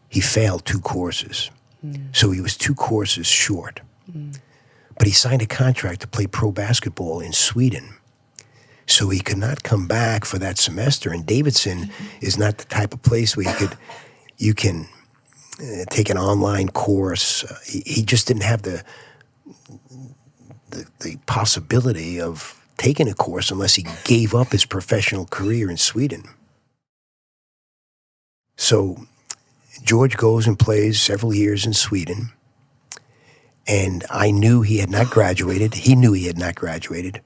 he failed 2 courses. So he was 2 courses short. But he signed a contract to play pro basketball in Sweden. So he could not come back for that semester. And Davidson is not the type of place where you can take an online course. He just didn't have the possibility of taking a course unless he gave up his professional career in Sweden. So George goes and plays several years in Sweden. And I knew he had not graduated. He knew he had not graduated.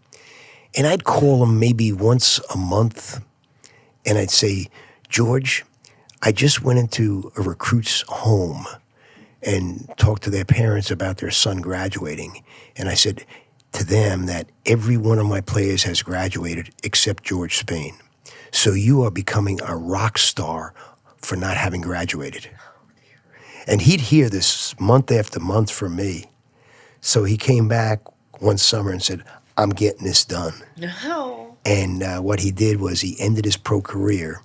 And I'd call him maybe once a month, and I'd say, George, I just went into a recruit's home and talked to their parents about their son graduating. And I said to them that every one of my players has graduated except George Spain. So you are becoming a rock star for not having graduated. And he'd hear this month after month from me. So he came back one summer and said, I'm getting this done. No. And what he did was he ended his pro career,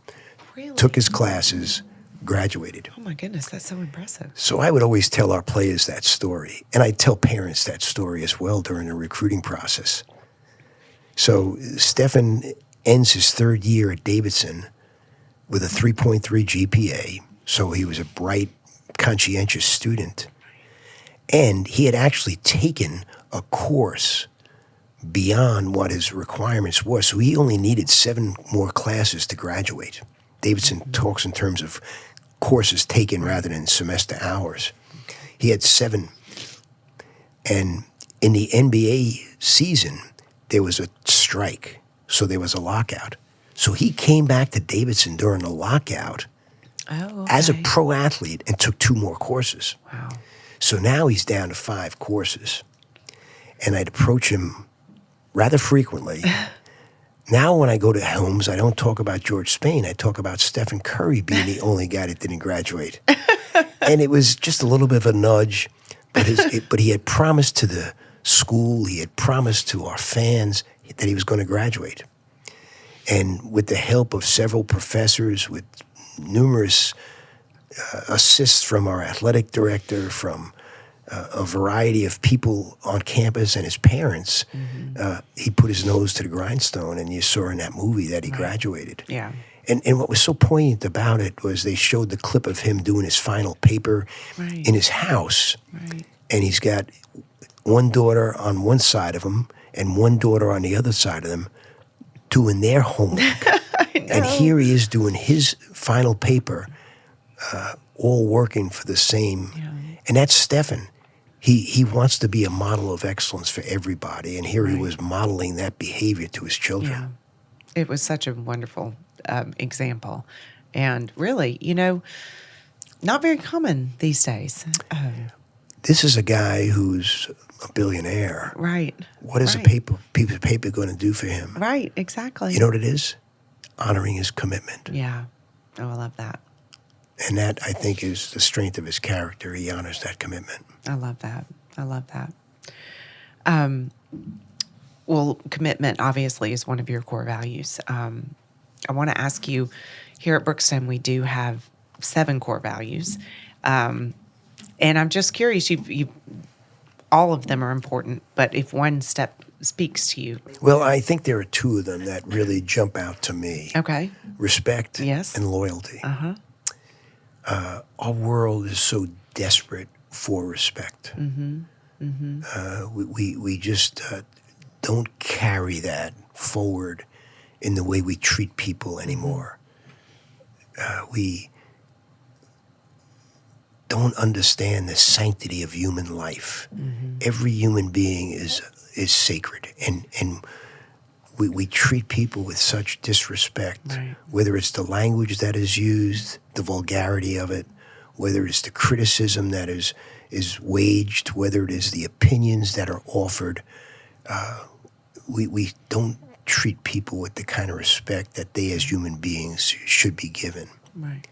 Really? took his classes, graduated. Oh my goodness, that's so impressive. So I would always tell our players that story. And I'd tell parents that story as well during the recruiting process. So Stefan ends his third year at Davidson with a 3.3 GPA. So he was a bright, conscientious student. And he had actually taken a course beyond what his requirements were. So he only needed 7 more classes to graduate. Davidson talks in terms of courses taken rather than semester hours. He had 7. And in the NBA season, there was a strike. So there was a lockout. So he came back to Davidson during the lockout as a pro athlete and took 2 more courses. Wow. So now he's down to 5 courses. And I'd approach him rather frequently. Now when I go to homes, I don't talk about George Spain. I talk about Stephen Curry being the only guy that didn't graduate. And it was just a little bit of a nudge. But he had promised to the school, he had promised to our fans that he was going to graduate. And with the help of several professors, with numerous assists from our athletic director, from a variety of people on campus and his parents, he put his nose to the grindstone, and you saw in that movie that he graduated. Yeah. And what was so poignant about it was they showed the clip of him doing his final paper in his house, and he's got one daughter on one side of him and one daughter on the other side of them doing their homework. And here he is doing his final paper, all working for the same. Yeah. And that's Stefan. He wants to be a model of excellence for everybody, and here he was modeling that behavior to his children. Yeah. It was such a wonderful example. And really, not very common these days. This is a guy who's a billionaire. Right. What is a piece of paper going to do for him? Right, exactly. You know what it is? Honoring his commitment. Yeah. Oh, I love that. And that, I think, is the strength of his character. He honors that commitment. I love that. I love that. Well, commitment obviously is one of your core values. I want to ask you, here at Brookstone, we do have 7 core values. And I'm just curious, you all of them are important, but if one step speaks to you. Well, I think there are 2 of them that really jump out to me. Okay. Respect and loyalty. Our world is so desperate for respect. We just don't carry that forward in the way we treat people anymore. We don't understand the sanctity of human life. Every human being is sacred, and we treat people with such disrespect, whether it's the language that is used, the vulgarity of it, whether it's the criticism that is waged, whether it is the opinions that are offered. We don't treat people with the kind of respect that they as human beings should be given. Right.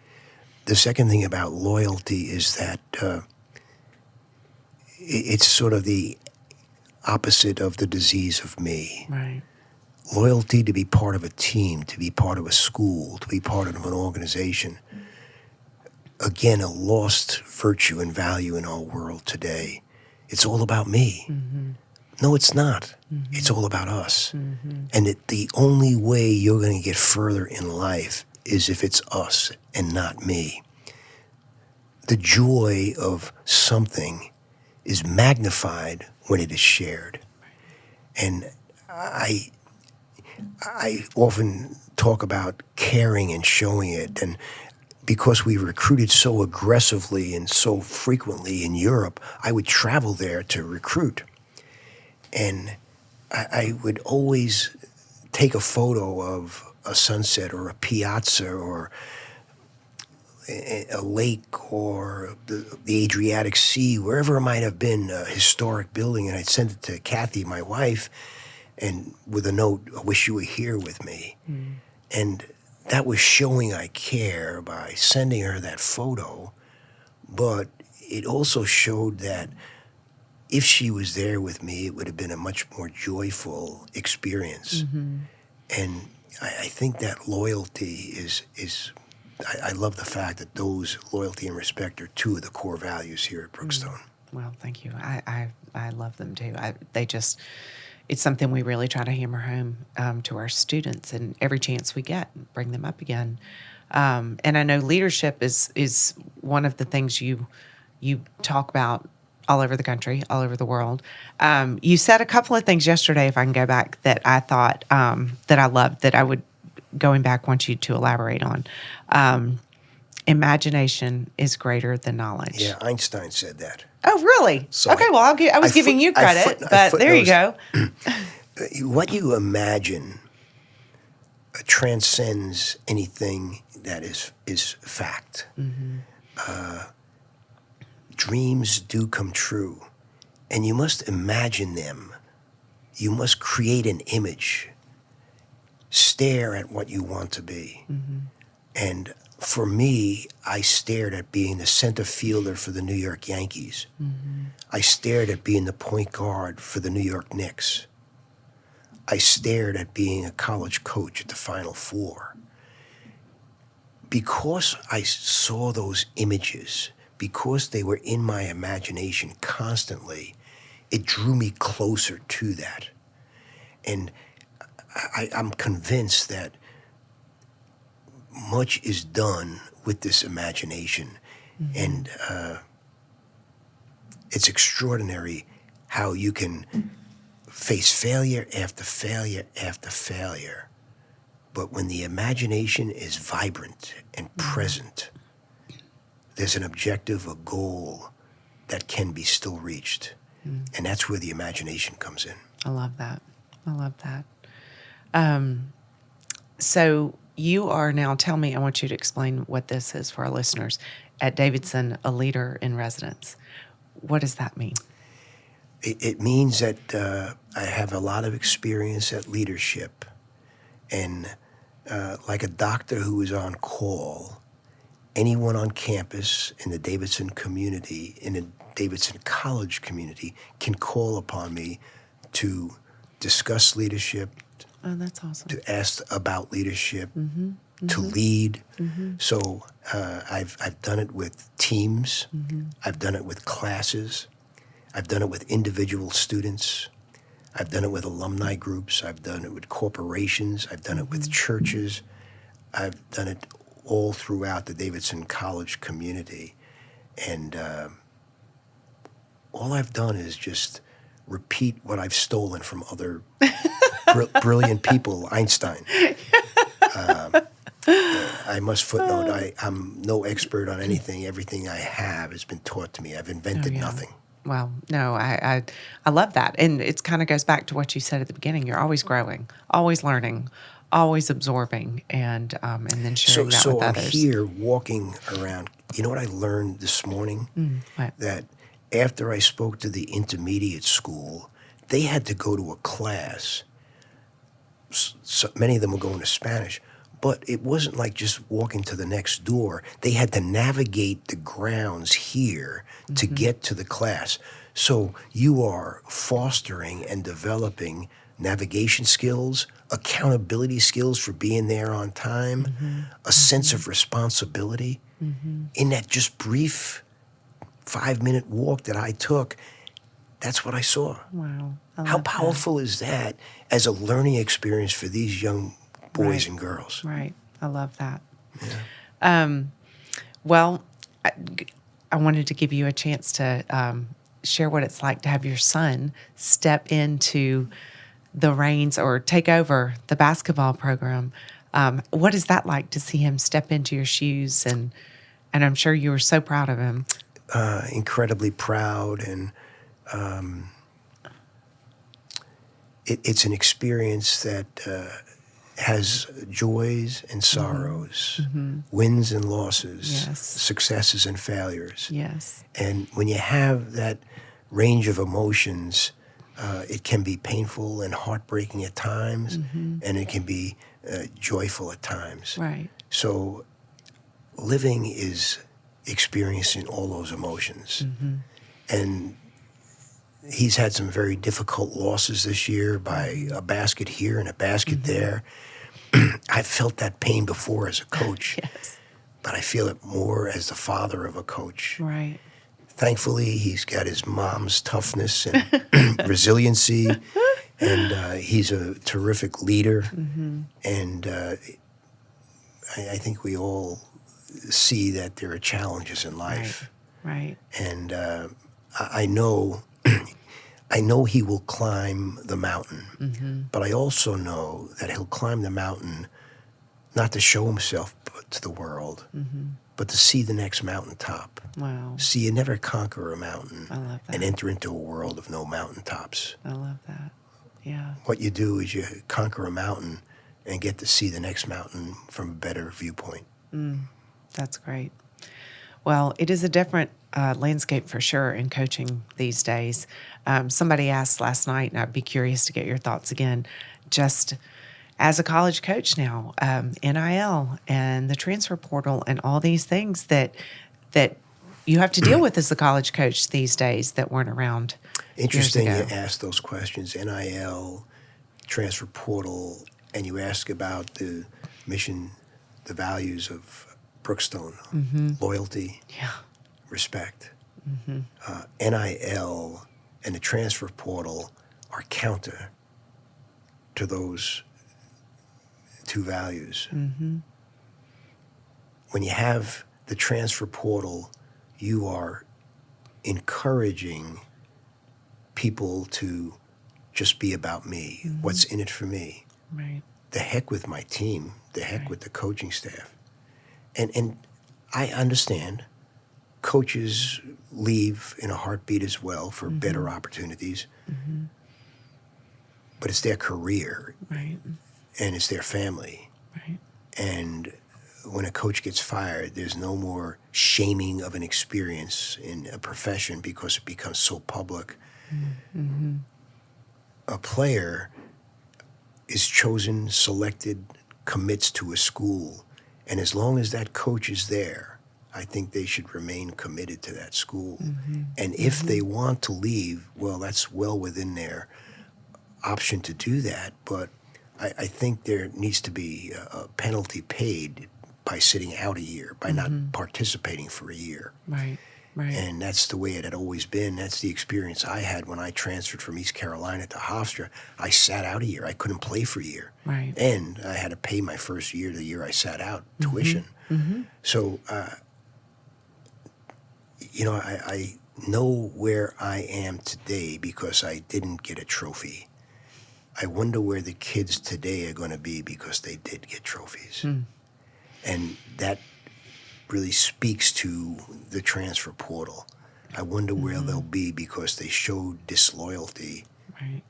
The second thing about loyalty is that it's sort of the opposite of the disease of me. Right. Loyalty to be part of a team, to be part of a school, to be part of an organization. Again, a lost virtue and value in our world today. It's all about me. No, it's not. It's all about us. And the only way you're going to get further in life is if it's us and not me. The joy of something is magnified when it is shared. And I often talk about caring and showing it. And because we recruited so aggressively and so frequently in Europe, I would travel there to recruit. And I would always take a photo of a sunset or a piazza or a lake or the Adriatic Sea, wherever it might have been, a historic building, and I'd send it to Kathy, my wife, and with a note, I wish you were here with me. And that was showing I care by sending her that photo, but it also showed that if she was there with me, it would have been a much more joyful experience. And I think that loyalty is I love the fact that those loyalty and respect are two of the core values here at Brookstone. Well, thank you. I love them too. It's something we really try to hammer home to our students, and every chance we get, bring them up again. And I know leadership is one of the things you talk about all over the country, all over the world. You said a couple of things yesterday, if I can go back, that I thought that I loved, that I would, going back, want you to elaborate on. Imagination is greater than knowledge. Yeah, Einstein said that. Oh, really? So okay, well, I was giving you credit, but there you go. What you imagine transcends anything that is fact. Dreams do come true, and you must imagine them. You must create an image. Stare at what you want to be. And for me, I stared at being the center fielder for the New York Yankees. I stared at being the point guard for the New York Knicks. I stared at being a college coach at the Final Four. Because I saw those images, because they were in my imagination constantly, it drew me closer to that. And I'm convinced that much is done with this imagination. And it's extraordinary how you can face failure after failure after failure. But when the imagination is vibrant and present, there's an objective, a goal that can be still reached. And that's where the imagination comes in. I love that. I love that. So you are now, tell me, I want you to explain what this is for our listeners. At Davidson, a leader in residence. What does that mean? It means that I have a lot of experience at leadership. And like a doctor who is on call, anyone on campus in the Davidson community, in the Davidson College community, can call upon me to discuss leadership. Oh, that's awesome. To ask about leadership, to lead. So I've done it with teams. I've done it with classes. I've done it with individual students. I've done it with alumni groups. I've done it with corporations. I've done it with churches. I've done it all throughout the Davidson College community. And all I've done is just repeat what I've stolen from other brilliant people, Einstein. I must footnote, I'm no expert on anything. Everything I have has been taught to me. I've invented nothing. Well, no, I love that. And it kind of goes back to what you said at the beginning. You're always growing, always learning, always absorbing, and then sharing that with others. So I'm here walking around. You know what I learned this morning? What? That after I spoke to the intermediate school, they had to go to a class. So many of them were going to Spanish. But it wasn't like just walking to the next door. They had to navigate the grounds here to get to the class. So you are fostering and developing navigation skills, accountability skills for being there on time, a sense of responsibility. In that just brief 5-minute walk that I took, that's what I saw. Wow. How powerful is that as a learning experience for these young boys and girls? Right. I love that. Yeah. Well, I wanted to give you a chance to share what it's like to have your son step into the reins or take over the basketball program. What is that like to see him step into your shoes? And I'm sure you were so proud of him. Incredibly proud, and it's an experience that has joys and sorrows, wins and losses, Yes. successes and failures. Yes. And when you have that range of emotions, it can be painful and heartbreaking at times, and it can be joyful at times. Right. So living is experiencing all those emotions. And he's had some very difficult losses this year by a basket here and a basket there. I've felt that pain before as a coach, Yes. but I feel it more as the father of a coach. Right. Thankfully, he's got his mom's toughness and resiliency, and he's a terrific leader. And I think we all see that there are challenges in life. Right. And I know he will climb the mountain, but I also know that he'll climb the mountain not to show himself to the world, but to see the next mountaintop. Wow. See, you never conquer a mountain I love that. and enter into a world of no mountaintops. I love that. Yeah. What you do is you conquer a mountain and get to see the next mountain from a better viewpoint. That's great. Well, it is a different landscape for sure in coaching these days. Somebody asked last night, and I'd be curious to get your thoughts again, just as a college coach now, NIL and the transfer portal and all these things that you have to deal with as a college coach these days that weren't around. Interesting years you ago. ask those questions, NIL, transfer portal, and you ask about the mission, the values of Brookstone, loyalty, Yeah. respect. NIL and the transfer portal are counter to those two values. When you have the transfer portal, you are encouraging people to just be about me. What's in it for me? Right. The heck with my team. The heck with the coaching staff. And I understand coaches leave in a heartbeat as well for better opportunities. But it's their career Right. and it's their family. Right. And when a coach gets fired, there's no more shaming of an experience in a profession because it becomes so public. A player is chosen, selected, commits to a school, and as long as that coach is there, I think they should remain committed to that school. And if they want to leave, well, that's well within their option to do that, but I think there needs to be a penalty paid by sitting out a year, by not participating for a year. Right. Right. And that's the way it had always been. That's the experience I had when I transferred from East Carolina to Hofstra. I sat out a year. I couldn't play for a year. Right. And I had to pay my first year, the year I sat out, tuition. So, I know where I am today because I didn't get a trophy. I wonder where the kids today are going to be because they did get trophies. And that really speaks to the transfer portal. I wonder where they'll be because they showed disloyalty Right.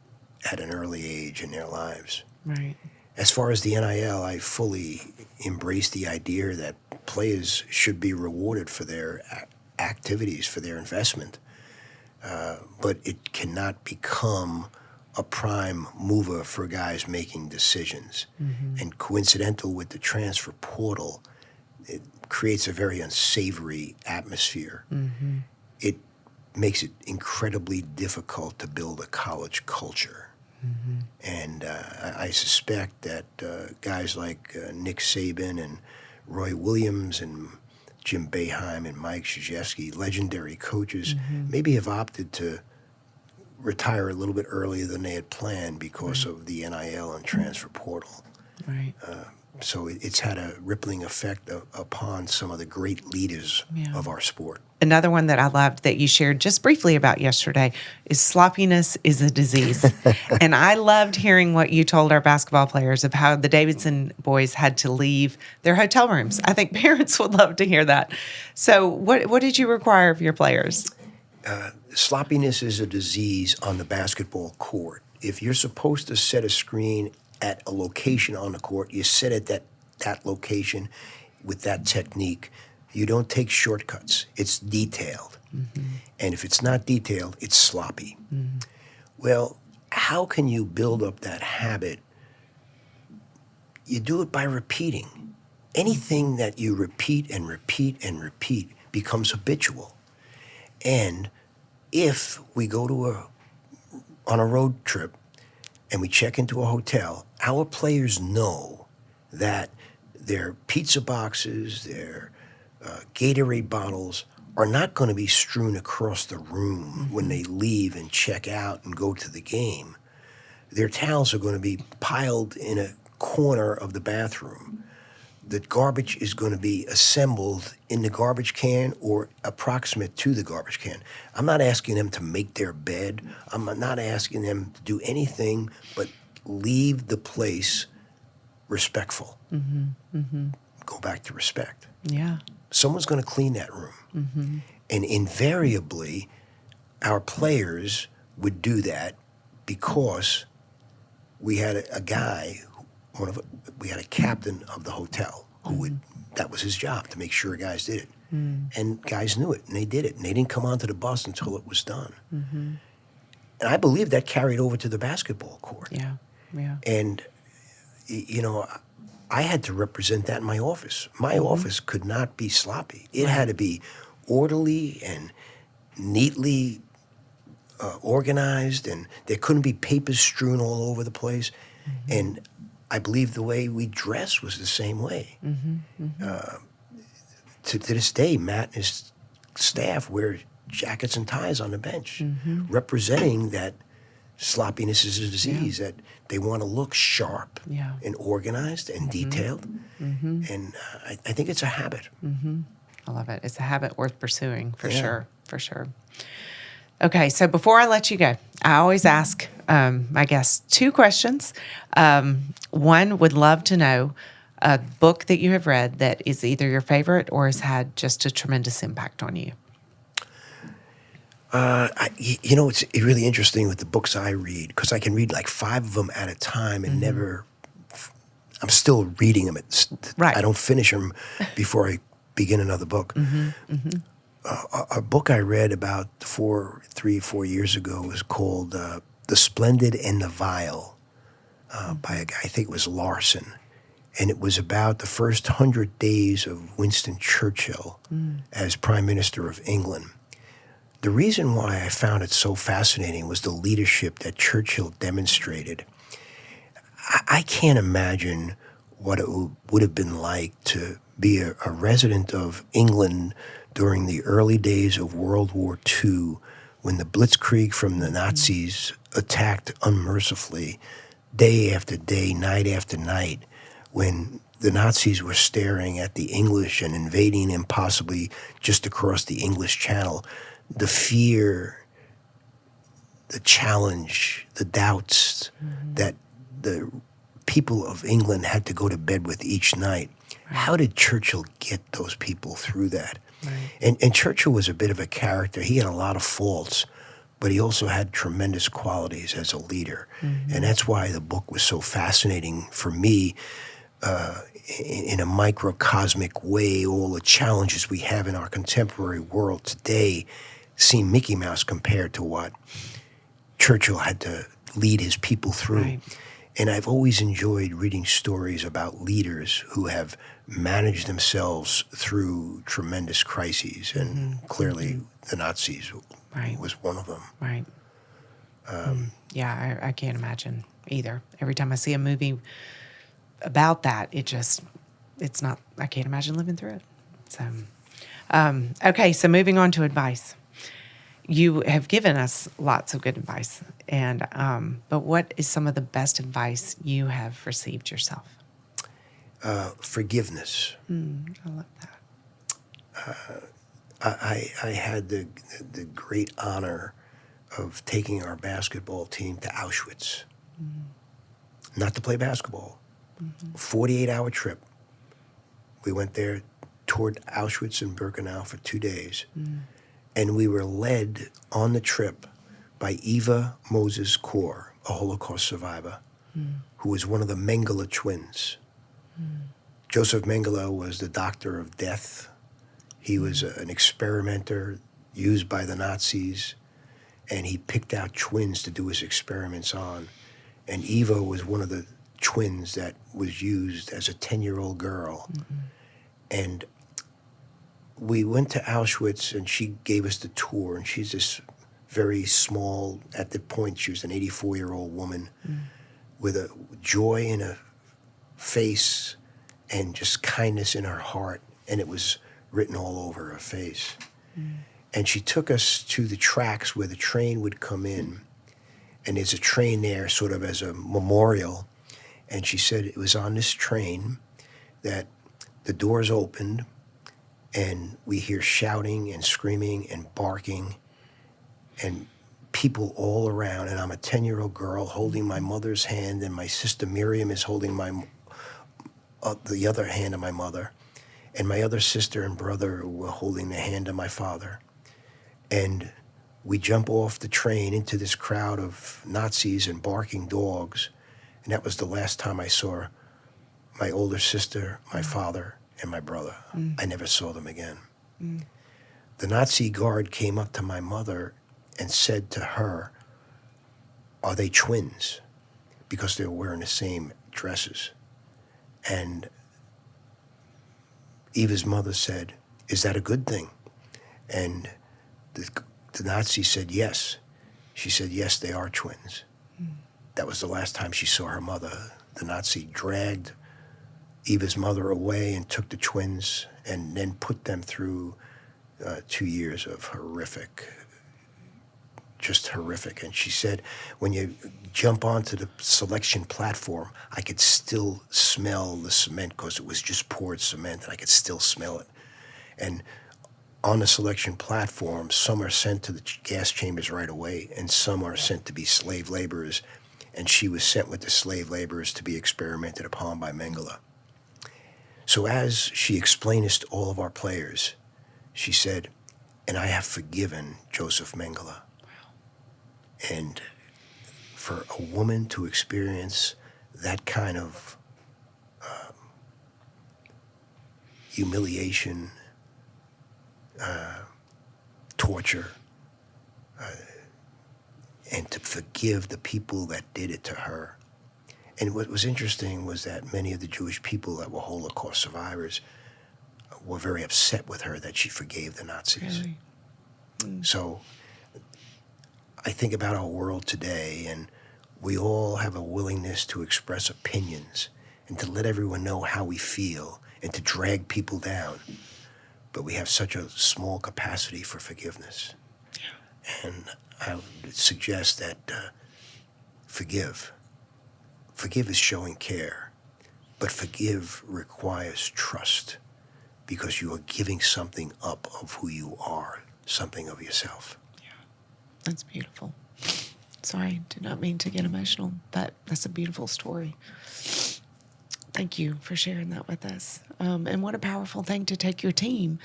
at an early age in their lives. Right. As far as the NIL, I fully embrace the idea that players should be rewarded for their activities, for their investment. But it cannot become a prime mover for guys making decisions. And coincidental with the transfer portal, it creates a very unsavory atmosphere. It makes it incredibly difficult to build a college culture. And I suspect that guys like Nick Saban and Roy Williams and Jim Boeheim and Mike Krzyzewski, legendary coaches, maybe have opted to retire a little bit earlier than they had planned because of the NIL and transfer portal. Right. So it's had a rippling effect upon some of the great leaders of our sport. another one that I loved that you shared just briefly about yesterday is sloppiness is a disease. And I loved hearing what you told our basketball players of how the Davidson boys had to leave their hotel rooms. I think parents would love to hear that. So what did you require of your players? Sloppiness is a disease on the basketball court. If you're supposed to set a screen at a location on the court, you set it at that location with that technique. You don't take shortcuts. It's detailed. And if it's not detailed, it's sloppy. Well, how can you build up that habit? You do it by repeating. Anything that you repeat and repeat and repeat becomes habitual. And if we go on a road trip and we check into a hotel, our players know that their pizza boxes, their Gatorade bottles are not going to be strewn across the room when they leave and check out and go to the game. Their towels are going to be piled in a corner of the bathroom. The garbage is going to be assembled in the garbage can or approximate to the garbage can. I'm not asking them to make their bed. I'm not asking them to do anything but leave the place respectful. Go back to respect. Yeah. Someone's going to clean that room. And invariably, our players would do that because we had a guy, we had a captain of the hotel who that was his job, to make sure guys did it. And guys knew it, and they did it. And they didn't come onto the bus until it was done. And I believe that carried over to the basketball court. Yeah. And, I had to represent that in my office. My office could not be sloppy. It had to be orderly and neatly organized, and there couldn't be papers strewn all over the place. And I believe the way we dress was the same way. To this day, Matt and his staff wear jackets and ties on the bench, representing that sloppiness is a disease, that they want to look sharp and organized and detailed. And I think it's a habit. I love it. It's a habit worth pursuing, for sure. Okay, so before I let you go, I always ask my guests 2 questions. One, would love to know a book that you have read that is either your favorite or has had just a tremendous impact on you. It's really interesting with the books I read, because I can read like 5 of them at a time and I'm still reading them. I don't finish them before I begin another book. A book I read about 4 years ago was called The Splendid and the Vile by a guy, I think it was Larson. And it was about the first 100 days of Winston Churchill as Prime Minister of England. The reason why I found it so fascinating was the leadership that Churchill demonstrated. I can't imagine what it would have been like to be a resident of England during the early days of World War II, when the blitzkrieg from the Nazis attacked unmercifully day after day, night after night, when the Nazis were staring at the English and invading them possibly just across the English Channel. The fear, the challenge, the doubts that the people of England had to go to bed with each night. How did Churchill get those people through that? And Churchill was a bit of a character. He had a lot of faults, but he also had tremendous qualities as a leader. And that's why the book was so fascinating for me, in a microcosmic way. All the challenges we have in our contemporary world today seem Mickey Mouse compared to what Churchill had to lead his people through. And I've always enjoyed reading stories about leaders who have managed themselves through tremendous crises. And clearly the Nazis was one of them. I can't imagine either. Every time I see a movie about that, it's not, I can't imagine living through it. So, okay, so moving on to advice. You have given us lots of good advice, and but what is some of the best advice you have received yourself? Forgiveness. I love that. I had the great honor of taking our basketball team to Auschwitz, not to play basketball. 48-hour trip. We went there, toured Auschwitz and Birkenau for 2 days, and we were led on the trip by Eva Moses Kor, a Holocaust survivor, who was one of the Mengele twins. Joseph Mengele was the doctor of death. He was an experimenter used by the Nazis, and he picked out twins to do his experiments on. And Eva was one of the twins that was used as a 10-year-old girl. And we went to Auschwitz, and she gave us the tour, and she's this very small, at the point she was an 84-year-old woman with a joy in her face and just kindness in her heart, and it was written all over her face. And she took us to the tracks where the train would come in, and there's a train there sort of as a memorial, and she said it was on this train that the doors opened, and we hear shouting and screaming and barking and people all around, and I'm a 10-year-old girl holding my mother's hand, and my sister Miriam is holding the other hand of my mother, and my other sister and brother were holding the hand of my father. And we jump off the train into this crowd of Nazis and barking dogs, and that was the last time I saw my older sister, my father, and my brother. I never saw them again. The Nazi guard came up to my mother and said to her, "Are they twins?" Because they were wearing the same dresses. And Eva's mother said, "Is that a good thing?" And the Nazi said, "Yes." She said, "Yes, they are twins." That was the last time she saw her mother. The Nazi dragged Eva's mother away and took the twins and then put them through 2 years of just horrific. And she said, when you jump onto the selection platform, I could still smell the cement because it was just poured cement, and I could still smell it. And on the selection platform, some are sent to the gas chambers right away, and some are sent to be slave laborers. And she was sent with the slave laborers to be experimented upon by Mengele. So as she explained this to all of our players, she said, "And I have forgiven Joseph Mengele." And for a woman to experience that kind of humiliation, torture, and to forgive the people that did it to her. And what was interesting was that many of the Jewish people that were Holocaust survivors were very upset with her that she forgave the Nazis. Really? So I think about our world today, and we all have a willingness to express opinions and to let everyone know how we feel and to drag people down. But we have such a small capacity for forgiveness. Yeah. And I would suggest that forgive. Forgive is showing care, but forgive requires trust because you are giving something up of who you are, something of yourself. Yeah, that's beautiful. Sorry, did not mean to get emotional, but that's a beautiful story. Thank you for sharing that with us. And what a powerful thing to take your team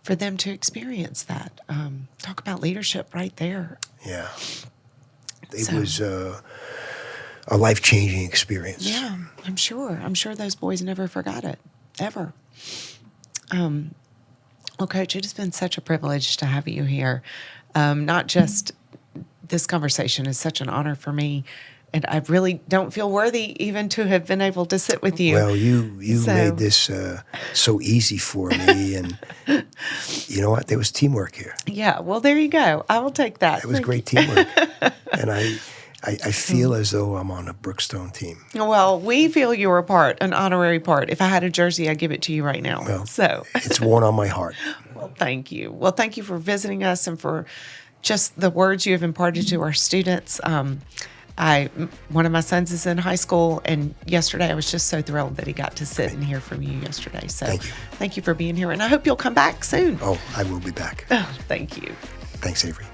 for them to experience that. Talk about leadership right there. Yeah. It was a life-changing experience. Yeah, I'm sure. I'm sure those boys never forgot it, ever. Well, Coach, it has been such a privilege to have you here. Not just this conversation is such an honor for me, and I really don't feel worthy even to have been able to sit with you. Well, you made this so easy for me, and you know what? There was teamwork here. Yeah, well, there you go. I will take that. It was great teamwork. And I feel as though I'm on a Brookstone team. Well, we feel you're a part, an honorary part. If I had a jersey, I'd give it to you right now. Well, so it's worn on my heart. Well, thank you. Well, thank you for visiting us and for just the words you have imparted to our students. one of my sons is in high school, and yesterday I was just so thrilled that he got to sit and hear from you yesterday. So Thank you for being here, and I hope you'll come back soon. Oh, I will be back. Thank you. Thanks, Avery.